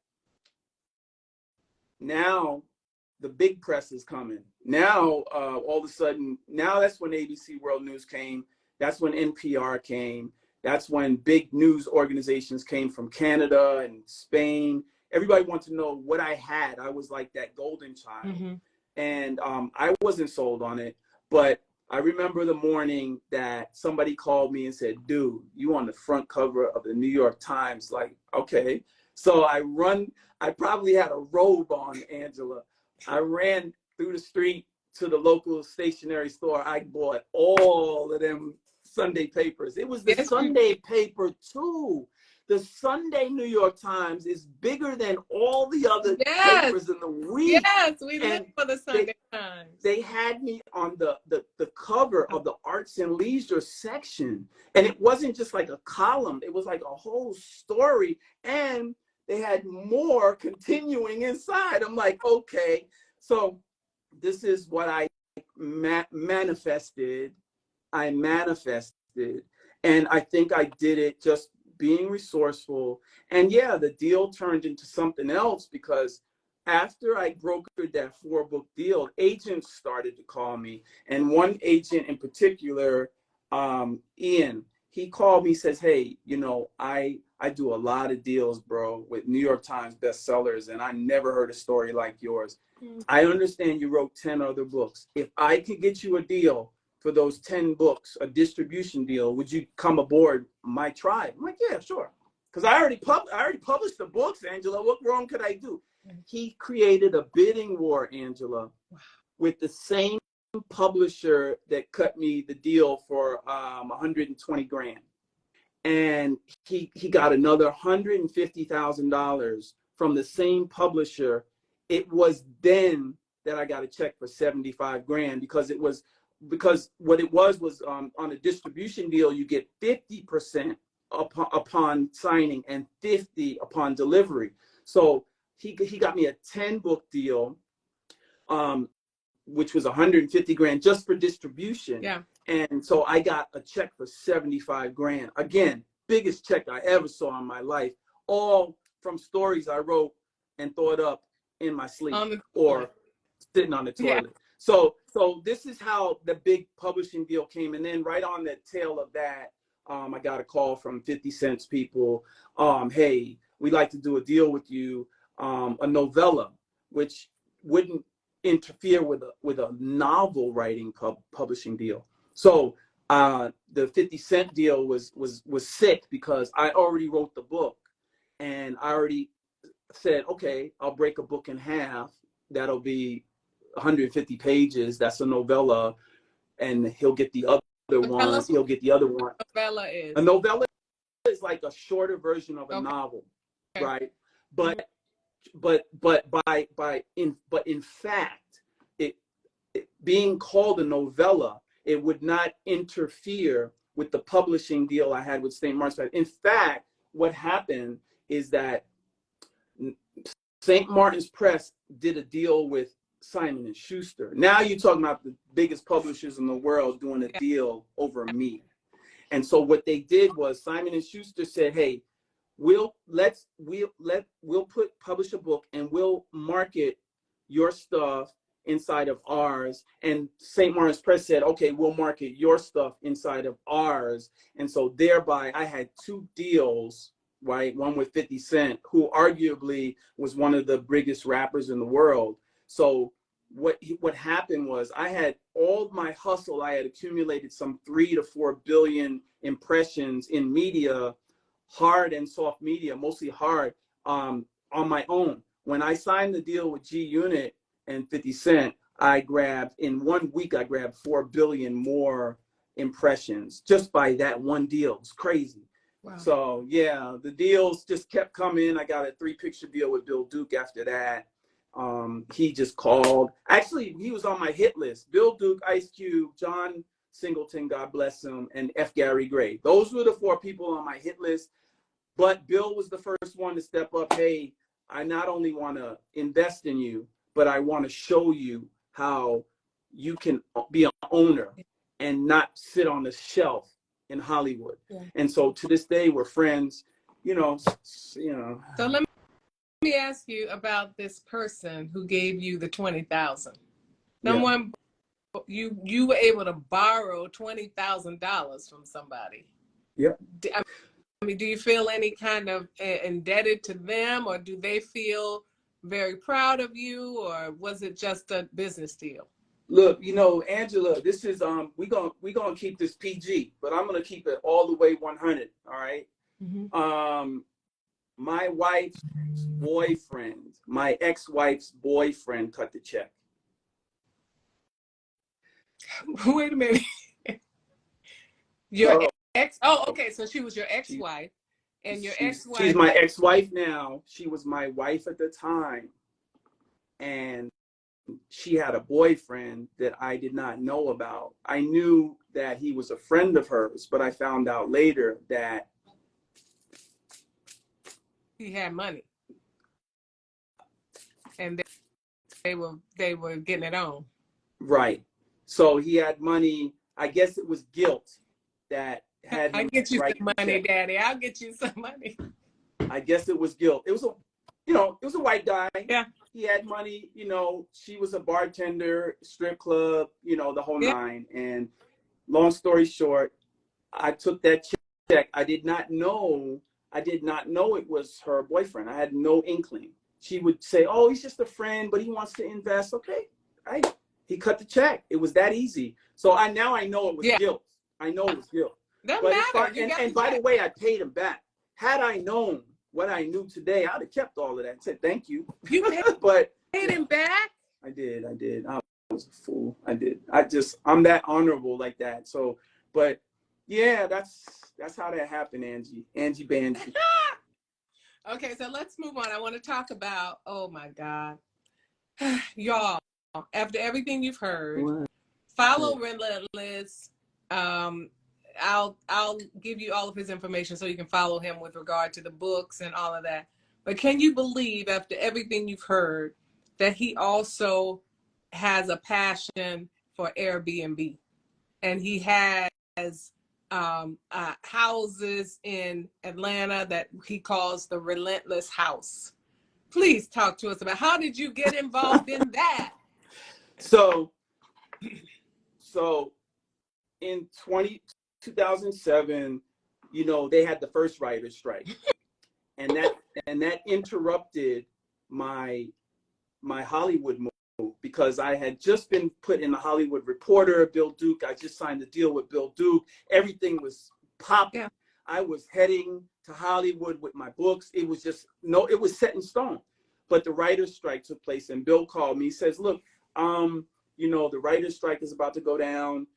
Now the big press is coming. Now, all of a sudden, now that's when ABC World News came. That's when NPR came. That's when big news organizations came from Canada and Spain. Everybody wanted to know what I had. I was like that golden child. Mm-hmm. And I wasn't sold on it, but I remember the morning that somebody called me and said, dude, you on the front cover of the New York Times. Like, okay. So I probably had a robe on, Angela. I ran through the street to the local stationery store. I bought all of them Sunday papers. It was the Sunday paper too. the Sunday New York Times is bigger than all the other Yes. papers in the week. Yes, we live And for the Sunday Times. They had me on the cover of the arts and leisure section. And it wasn't just like a column, it was like a whole story. And they had more continuing inside. I'm like, okay. So this is what I manifested. I manifested. And I think I did it just being resourceful. And yeah, the deal turned into something else, because after I brokered that 4-book deal, agents started to call me. And one agent in particular, Ian, he called me, says, hey, you know, I do a lot of deals, bro, with New York Times bestsellers, and I never heard a story like yours. I understand you wrote 10 other books. If I could get you a deal for those 10 books, a distribution deal, would you come aboard my tribe? I'm like, yeah, sure. Because I already published the books, Angela. What wrong could I do? He created a bidding war, Angela, with the same publisher that cut me the deal for 120 grand. And he got another $150,000 from the same publisher. It was then that I got a check for 75 grand, because what it was on a distribution deal, you get 50% upon signing and 50 upon delivery. So he got me a 10-book deal, which was 150 grand just for distribution. Yeah. And so I got a check for 75 grand. Again, biggest check I ever saw in my life, all from stories I wrote and thought up in my sleep or sitting on the toilet. Yeah. So this is how the big publishing deal came. And then right on the tail of that, I got a call from 50 Cent's people. Hey, we'd like to do a deal with you, a novella, which wouldn't interfere with a novel writing publishing deal. So the 50 Cent deal was sick, because I already wrote the book, and I already said, okay, I'll break a book in half. That'll be 150 pages. That's a novella, and he'll get the other one. He'll get the other one. A novella is like a shorter version of a novel, right? But in fact, it being called a novella, it would not interfere with the publishing deal I had with St. Martin's Press. In fact, what happened is that St. Martin's Press did a deal with Simon and Schuster. Now you're talking about the biggest publishers in the world doing a deal over me. And so what they did was Simon and Schuster said, hey, we'll publish a book, and we'll market your stuff inside of ours. And St. Martin's Press said, okay, we'll market your stuff inside of ours. And so thereby I had 2 deals, right? One with 50 Cent, who arguably was one of the biggest rappers in the world. So what happened was, I had all my hustle. I had accumulated some 3 to 4 billion impressions in media, hard and soft media, mostly hard, on my own. When I signed the deal with G Unit and 50 Cent, in 1 week, I grabbed 4 billion more impressions just by that one deal. It's crazy. Wow. So yeah, the deals just kept coming. I got a 3-picture deal with Bill Duke after that. He just called. Actually, he was on my hit list. Bill Duke, Ice Cube, John Singleton, God bless him, and F. Gary Gray. Those were the 4 people on my hit list. But Bill was the first one to step up. Hey, I not only want to invest in you, but I want to show you how you can be an owner and not sit on the shelf in Hollywood. Yeah. And so to this day, we're friends, you know. So let me ask you about this person who gave you the 20,000. Someone, you were able to borrow $20,000 from somebody. Yeah. I mean, do you feel any kind of indebted to them, or do they feel very proud of you, or was it just a business deal? Look, Angela, this is we gonna keep this PG, but I'm gonna keep it all the way 100. All right. Mm-hmm. My wife's boyfriend, my ex-wife's boyfriend, cut the check. Wait a minute. Your ex? Oh, okay. So she was your ex-wife. And your She's ex-wife. my ex-wife now. She was my wife at the time. And she had a boyfriend that I did not know about. I knew that he was a friend of hers, but I found out later that he had money. And they were getting it on. Right. So he had money. I guess it was guilt that had him I'll get you write some the money, check. Daddy. I'll get you some money. I guess it was guilt. It was a white guy. Yeah. He had money, she was a bartender, strip club, the whole nine. And long story short, I took that check. I did not know it was her boyfriend. I had no inkling. She would say, "Oh, he's just a friend, but he wants to invest." Okay. He cut the check. It was that easy. So now I know it was guilt. I know it was guilt. Doesn't But matter. it's fine. And by the way, I paid him back. Had I known what I knew today, I'd have kept all of that and said thank you. You paid him back? I did. I was a fool. I did. I'm that honorable like that. So, but yeah, that's how that happened, Angie. Angie Banji. Okay, so let's move on. I want to talk about, oh my God. Y'all, after everything you've heard, follow Relentless. I'll give you all of his information so you can follow him with regard to the books and all of that. But can you believe, after everything you've heard, that he also has a passion for Airbnb? And he has houses in Atlanta that he calls the Relentless House. Please talk to us about, how did you get involved in that? So in 2007, they had the first writer's strike, and that interrupted my Hollywood move, because I had just been put in the Hollywood Reporter. Bill Duke, I just signed a deal with Bill Duke. Everything was popping. Yeah. I was heading to Hollywood with my books. It was it was set in stone. But the writer's strike took place, and Bill called me. He says, "Look, the writer's strike is about to go down,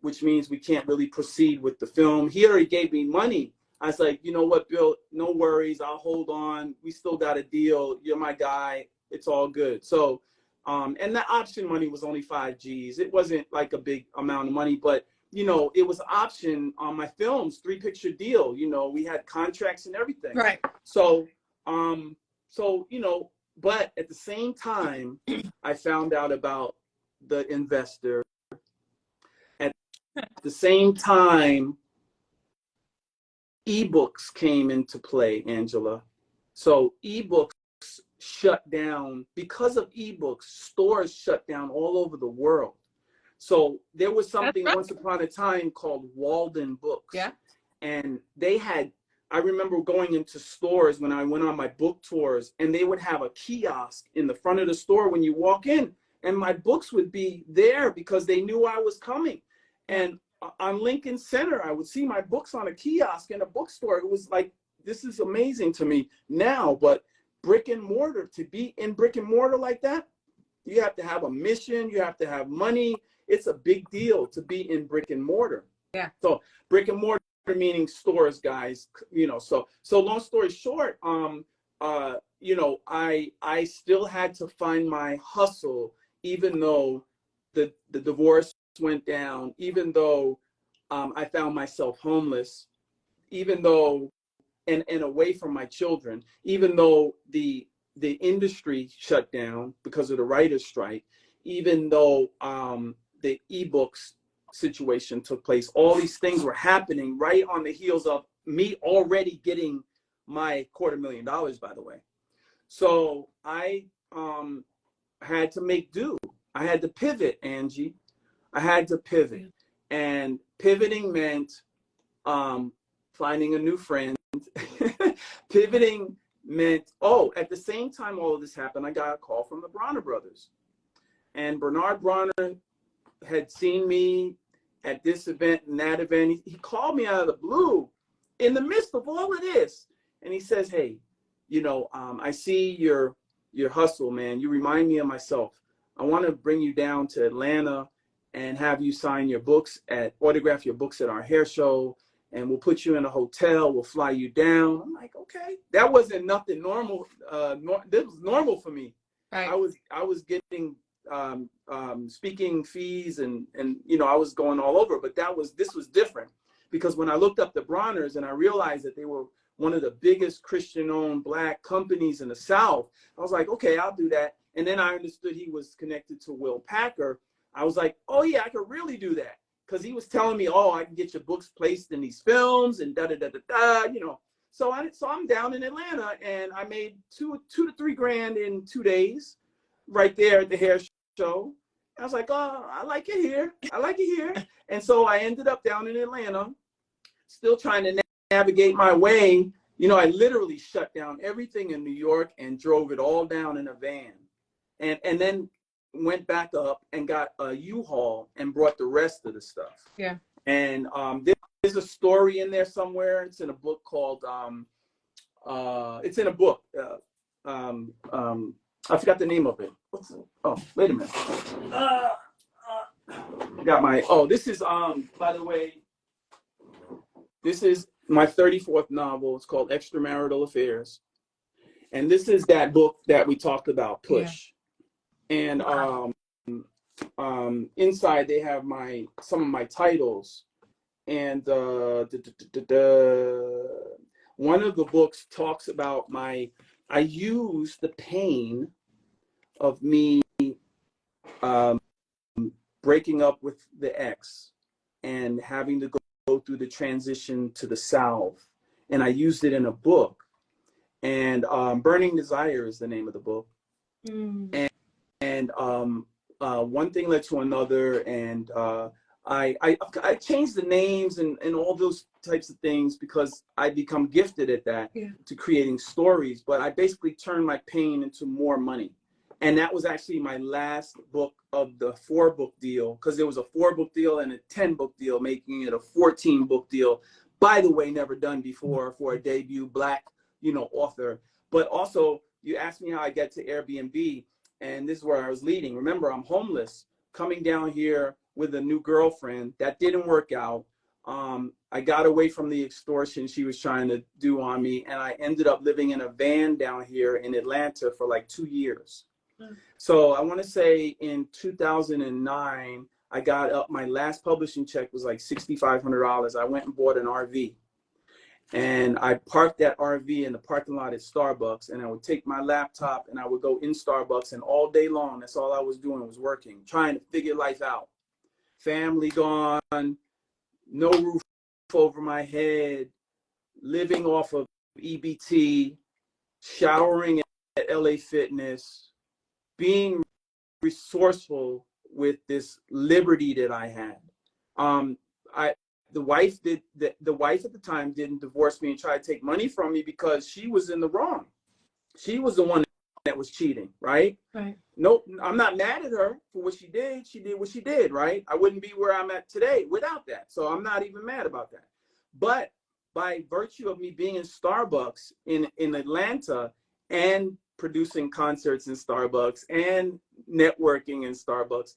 which means we can't really proceed with the film." He already gave me money. I was like, "You know what, Bill? No worries. I'll hold on. We still got a deal. You're my guy. It's all good." So, and the option money was only 5 G's. It wasn't like a big amount of money, but it was option on my films, 3-picture deal. We had contracts and everything. Right. So, but at the same time, I found out about the investor. At the same time, ebooks came into play, Angela. So ebooks shut down. Because of ebooks, stores shut down all over the world. So there was something once upon a time called Walden Books. Yeah. And I remember going into stores when I went on my book tours, and they would have a kiosk in the front of the store when you walk in, and my books would be there because they knew I was coming. And on Lincoln Center, I would see my books on a kiosk in a bookstore. It was like, this is amazing to me now. But brick and mortar, to be in brick and mortar like that, you have to have a mission. You have to have money. It's a big deal to be in brick and mortar. Yeah. So brick and mortar meaning stores, guys. So long story short, I still had to find my hustle, even though the divorce went down, even though I found myself homeless, even though and away from my children, even though the industry shut down because of the writer's strike, even though the ebooks situation took place. All these things were happening right on the heels of me already getting my $250,000, by the way. So I had to make do. I had to pivot, Angie. I had to pivot. And pivoting meant finding a new friend. Pivoting meant, at the same time all of this happened, I got a call from the Bronner brothers. And Bernard Bronner had seen me at this event and that event. He called me out of the blue in the midst of all of this. And he says, "Hey, I see your hustle, man. You remind me of myself. I want to bring you down to Atlanta and have you sign your books autograph your books at our hair show. and we'll put you in a hotel, we'll fly you down. I'm like, okay. That wasn't nothing normal. This was normal for me. Right. I was getting speaking fees and you know, I was going all over, but this was different, because when I looked up the Bronners and I realized that they were one of the biggest Christian-owned Black companies in the South, I was like, okay, I'll do that. And then I understood he was connected to Will Packer. I was like, oh yeah, I could really do that, because he was telling me, oh, I can get your books placed in these films and da da da da da, you know. So I'm down in Atlanta, and I made $2 to $3 grand in 2 days, right there at the hair show. I was like, oh, I like it here. I like it here. And so I ended up down in Atlanta, still trying to navigate my way. You know, I literally shut down everything in New York and drove it all down in a van, and then went back up and got a U-Haul and brought the rest of the stuff. Yeah. And there's a story in there somewhere. It's in a book called it's in a book. I forgot the name of it. Oh, wait a minute. Got my, this is, by the way, this is my 34th novel. It's called Extramarital Affairs. And this is that book that we talked about, Push. Yeah. And inside they have some of my titles. And one of the books talks about I use the pain of me breaking up with the ex and having to go through the transition to the South. And I used it in a book. And Burning Desire is the name of the book. Mm. And one thing led to another, and I changed the names and all those types of things because I become gifted at that, to creating stories. But I basically turned my pain into more money. And that was actually my last book of the 4-book deal, because there was a 4-book deal and a 10-book deal, making it a 14-book deal. By the way, never done before for a debut Black, you know, author. But also, you asked me how I get to Airbnb, and this is where I was leading. Remember, I'm homeless, coming down here with a new girlfriend. That didn't work out. I got away from the extortion she was trying to do on me, and I ended up living in a van down here in Atlanta for like 2 years. So I want to say in 2009, I got up, my last publishing check was like $6,500. I went and bought an RV. And I parked that RV in the parking lot at Starbucks, and I would take my laptop and I would go in Starbucks, and all day long, that's all I was doing was working, trying to figure life out. Family gone, no roof over my head, living off of EBT, showering at LA Fitness, being resourceful with this liberty that I had. The wife at the time didn't divorce me and try to take money from me because she was in the wrong. She was the one that was cheating, right? Right. Nope, I'm not mad at her for what she did. She did what she did, right? I wouldn't be where I'm at today without that. So I'm not even mad about that. But by virtue of me being in Starbucks in Atlanta and producing concerts in Starbucks and networking in Starbucks,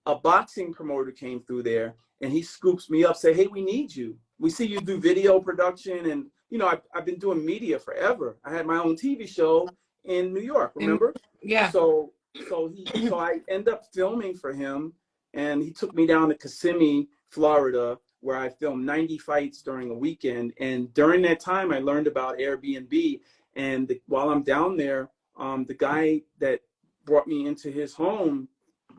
a boxing promoter came through there, and he scoops me up, say, hey, we need you. We see you do video production, and you know, I've been doing media forever. I had my own TV show in New York, remember? Yeah. So I end up filming for him, and he took me down to Kissimmee, Florida, where I filmed 90 fights during a weekend. And during that time, I learned about Airbnb. And while I'm down there, the guy that brought me into his home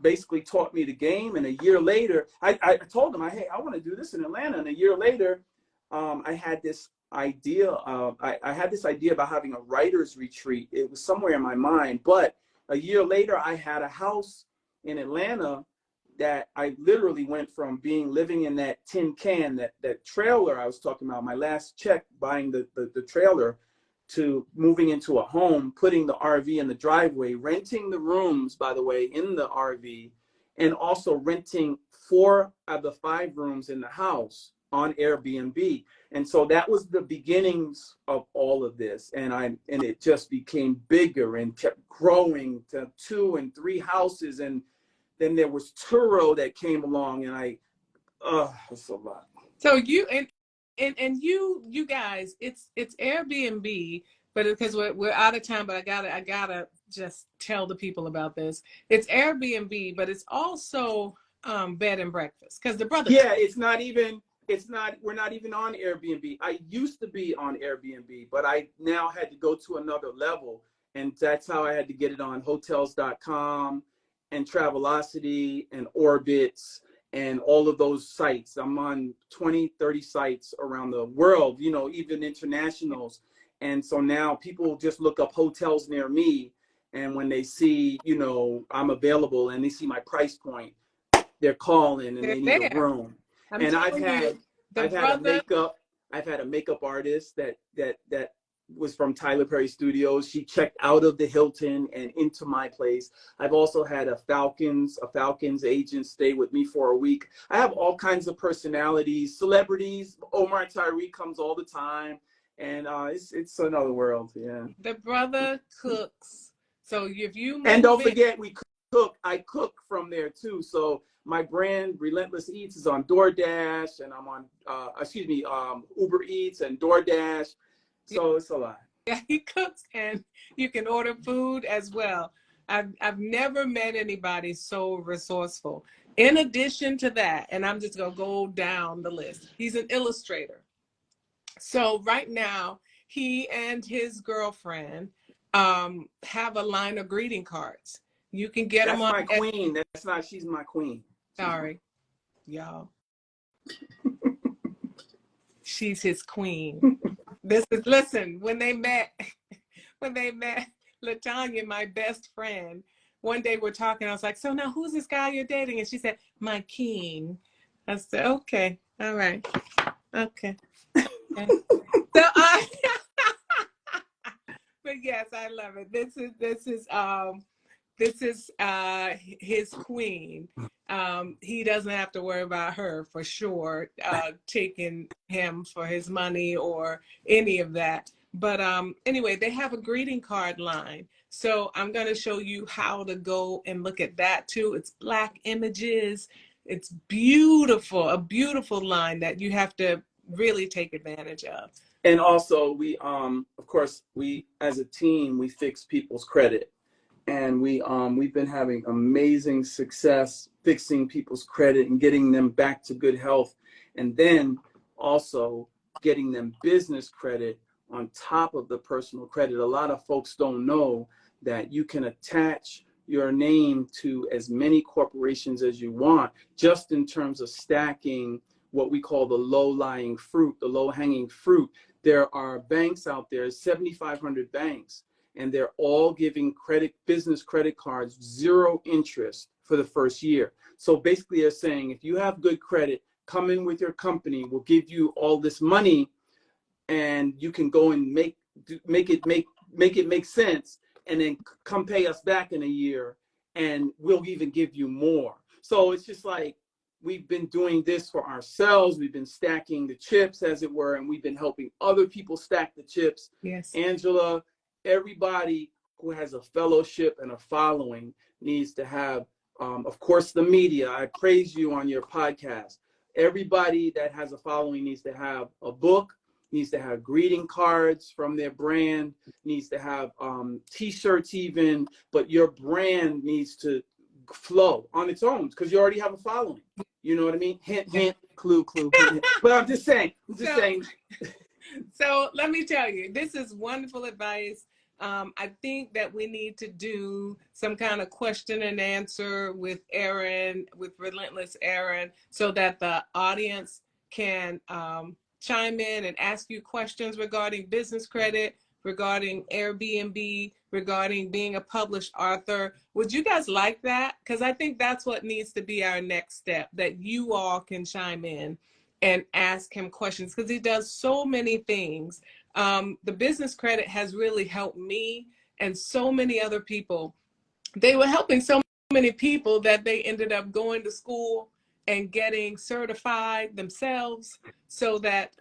basically taught me the game. And a year later, I told him, hey, I want to do this in Atlanta. And a year later, I had this idea. I had this idea about having a writer's retreat. It was somewhere in my mind. But a year later, I had a house in Atlanta that I literally went from living in that tin can, that trailer I was talking about, my last check buying the trailer, to moving into a home, putting the RV in the driveway, renting the rooms, by the way, in the RV, and also renting 4 of the 5 rooms in the house on Airbnb. And so that was the beginnings of all of this. And it just became bigger and kept growing to 2 and 3 houses. And then there was Turo that came along, and it's a lot. So and you guys, it's Airbnb, but because we're out of time, but I gotta just tell the people about this. It's Airbnb, but it's also bed and breakfast because the brother. Yeah, we're not even on Airbnb. I used to be on Airbnb, but I now had to go to another level. And that's how I had to get it on hotels.com and Travelocity and Orbitz and all of those sites. I'm on 20, 30 sites around the world, you know, even internationals. And so now people just look up hotels near me. And when they see, you know, I'm available and they see my price point, they're calling and They're they need a there. room. I'm And telling you, the I've had brother. a makeup artist that was from Tyler Perry Studios. She checked out of the Hilton and into my place. I've also had a Falcons agent stay with me for a week. I have all kinds of personalities, celebrities. Omar Tyree comes all the time, and it's another world. Yeah. The brother cooks. So if you And move don't in, forget, we cook. I cook from there too. So my brand, Relentless Eats, is on DoorDash, and I'm on, Uber Eats and DoorDash. So it's a lot. yeah, he cooks, and you can order food as well. I've never met anybody so resourceful. In addition to that, and I'm just gonna go down the list. He's an illustrator. So right now, he and his girlfriend have a line of greeting cards. You can get them That's on. my queen. That's not. She's my queen. Sorry, y'all. She's his queen. Listen, when they met, when they met Latanya, my best friend, one day we're talking, I was like, so now who's this guy you're dating? And she said, my king. I said, okay, all right, okay. Okay. So I but yes, I love it. This is his queen. He doesn't have to worry about her for sure, taking him for his money or any of that. But anyway, they have a greeting card line. So I'm going to show you how to go and look at that too. It's black images. It's beautiful, a beautiful line that you have to really take advantage of. And also, of course, we as a team, we fix people's credit. And we've been having amazing success fixing people's credit and getting them back to good health, and then also getting them business credit on top of the personal credit. A lot of folks don't know that you can attach your name to as many corporations as you want, just in terms of stacking what we call the low-lying fruit, the low-hanging fruit. There are banks out there, 7,500 banks, and they're all giving business credit cards, 0 interest for the first year. So basically they're saying, if you have good credit, come in with your company, we'll give you all this money, and you can go and make it make sense, and then come pay us back in a year, and we'll even give you more. So it's just like, we've been doing this for ourselves. We've been stacking the chips, as it were, and we've been helping other people stack the chips. Yes. Angela, everybody who has a fellowship and a following needs to have, of course, the media. I praise you on your podcast. Everybody that has a following needs to have a book, needs to have greeting cards from their brand, needs to have t-shirts even, but your brand needs to flow on its own because you already have a following. You know what I mean? Hint, hint, clue, clue, hint, hint. But I'm just saying. So let me tell you, this is wonderful advice. I think that we need to do some kind of question and answer with Aaron, with Relentless Aaron, so that the audience can chime in and ask you questions regarding business credit, regarding Airbnb, regarding being a published author. Would you guys like that? Because I think that's what needs to be our next step, that you all can chime in and ask him questions, because he does so many things. The business credit has really helped me and so many other people. They were helping so many people that they ended up going to school and getting certified themselves so that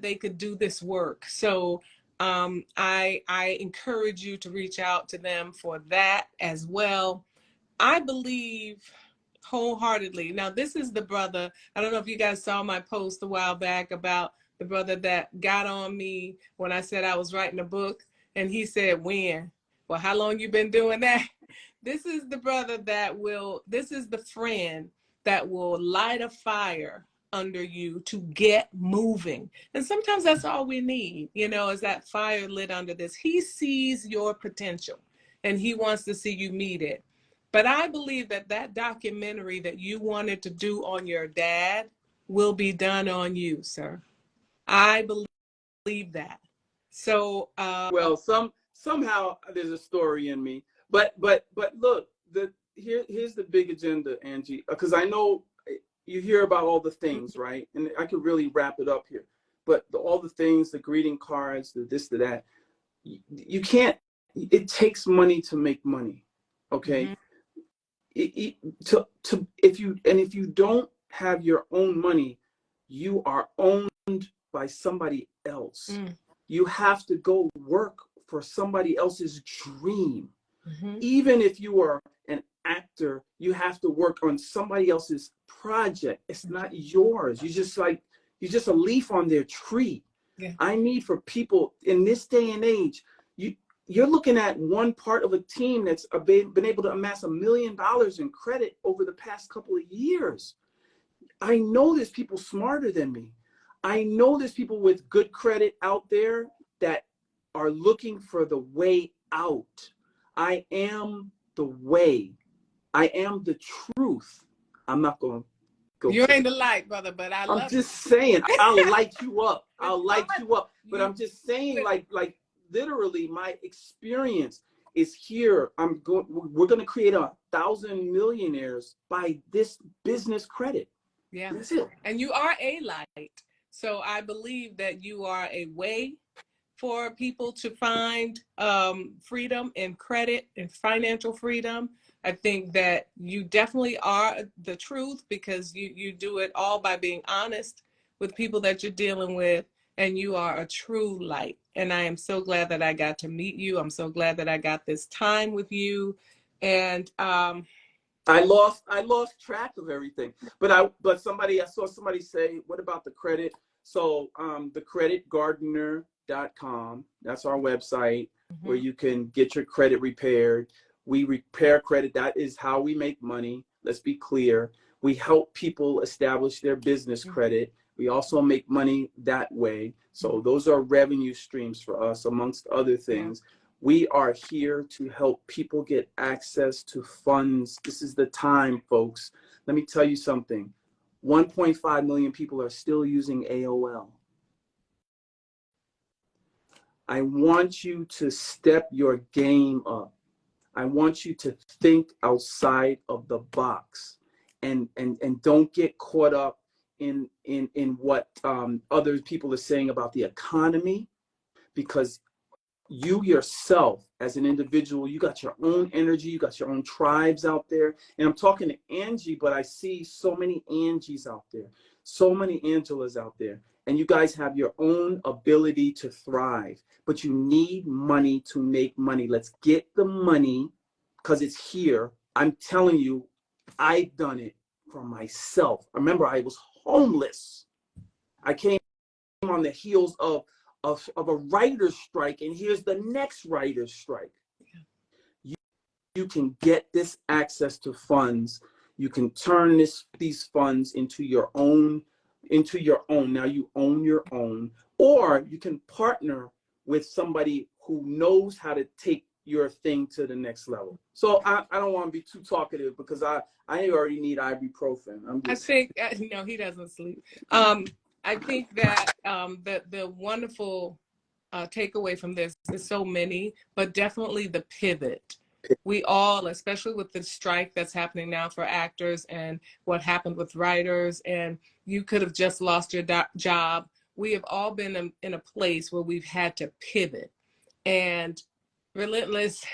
they could do this work. So I encourage you to reach out to them for that as well. I believe wholeheartedly. Now, this is the brother, I don't know if you guys saw my post a while back about the brother that got on me when I said I was writing a book, and he said, when? Well, how long you been doing that? This is the brother this is the friend that will light a fire under you to get moving. And sometimes that's all we need, is that fire lit under this. He sees your potential and he wants to see you meet it. But I believe that documentary that you wanted to do on your dad will be done on you, sir. I believe that. So, Well, somehow there's a story in me, but look, here's the big agenda, Angie, because I know you hear about all the things, right? And I could really wrap it up here, but all the things, the greeting cards, the this, the that, you can't. It takes money to make money, okay? If you don't have your own money, you are owned by somebody else. You have to go work for somebody else's dream. Even if you are an actor, you have to work on somebody else's project. It's not yours. You're just a leaf on their tree. Yeah. I need for people in this day and age, you're looking at one part of a team that's been able to amass $1 million in credit over the past couple of years. I know there's people smarter than me. I know there's people with good credit out there that are looking for the way out. I am the way. I am the truth. I'm not going to go. You ain't the light, brother, but I'm just saying, I'll light you up. I'll light you up. But I'm just saying, like literally, my experience is here. We're going to create 1,000 millionaires by this business credit. Yeah. That's it. And you are a light. So I believe that you are a way for people to find freedom and credit and financial freedom. I think that you definitely are the truth, because you do it all by being honest with people that you're dealing with, and you are a true light. And I am so glad that I got to meet you. I'm so glad that I got this time with you. And I lost track of everything. But I saw somebody say, what about the credit? So thecreditgardener.com, that's our website where you can get your credit repaired. We repair credit. That is how we make money. Let's be clear. We help people establish their business credit. We also make money that way. So those are revenue streams for us, amongst other things. We are here to help people get access to funds. This is the time, folks. Let me tell you something. 1.5 million people are still using AOL. I want you to step your game up. I want you to think outside of the box, and don't get caught up in what other people are saying about the economy, because you yourself as an individual, you got your own energy, you got your own tribes out there. And I'm talking to Angie, but I see so many Angies out there, so many Angelas out there. And you guys have your own ability to thrive, but you need money to make money. Let's get the money, because it's here. I'm telling you, I've done it for myself. Remember, I was homeless. I came on the heels of a writer's strike, and here's the next writer's strike. You can get this access to funds. You can turn these funds into your own. Now you own your own, or you can partner with somebody who knows how to take your thing to the next level. So I don't want to be too talkative, because I already need ibuprofen. I think no, he doesn't sleep. I think that the wonderful takeaway from this is so many, but definitely the pivot. We all, especially with the strike that's happening now for actors and what happened with writers, and you could have just lost your job. We have all been in a place where we've had to pivot. And Relentless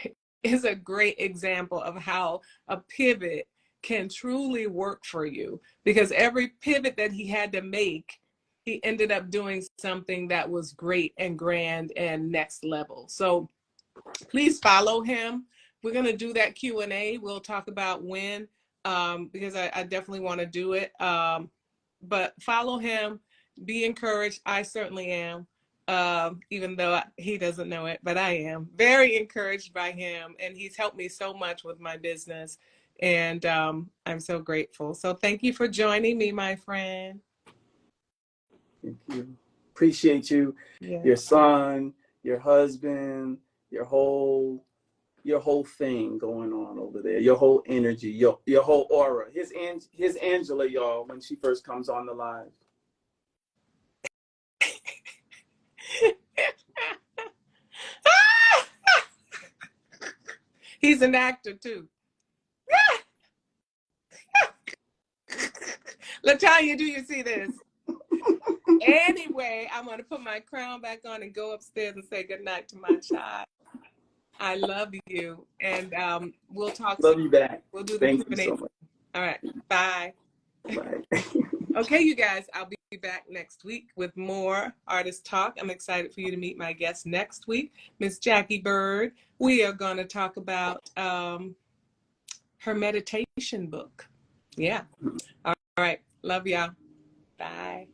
is a great example of how a pivot can truly work for you, because every pivot that he had to make, he ended up doing something that was great and grand and next level. So please follow him. We're going to do that Q&A. We'll talk about when because I definitely want to do it. But follow him, be encouraged. I certainly am, even though he doesn't know it, but I am very encouraged by him, and he's helped me so much with my business. And I'm so grateful. So thank you for joining me, my friend. Thank you. Appreciate you, Yeah. your son, your husband, your whole thing going on over there, your whole energy, your whole aura. His Angela, y'all, when she first comes on the live. He's an actor too. LaTanya, do you see this? Anyway, I'm going to put my crown back on and go upstairs and say goodnight to my child. I love you. And we'll talk Love soon. you back. We'll do the Thank you Q&A. so much. All right. Bye. Bye. Okay, you guys, I'll be back next week with more artist talk. I'm excited for you to meet my guest next week, Miss Jackie Bird. We are going to talk about her meditation book. Yeah. All right. Love y'all. Bye.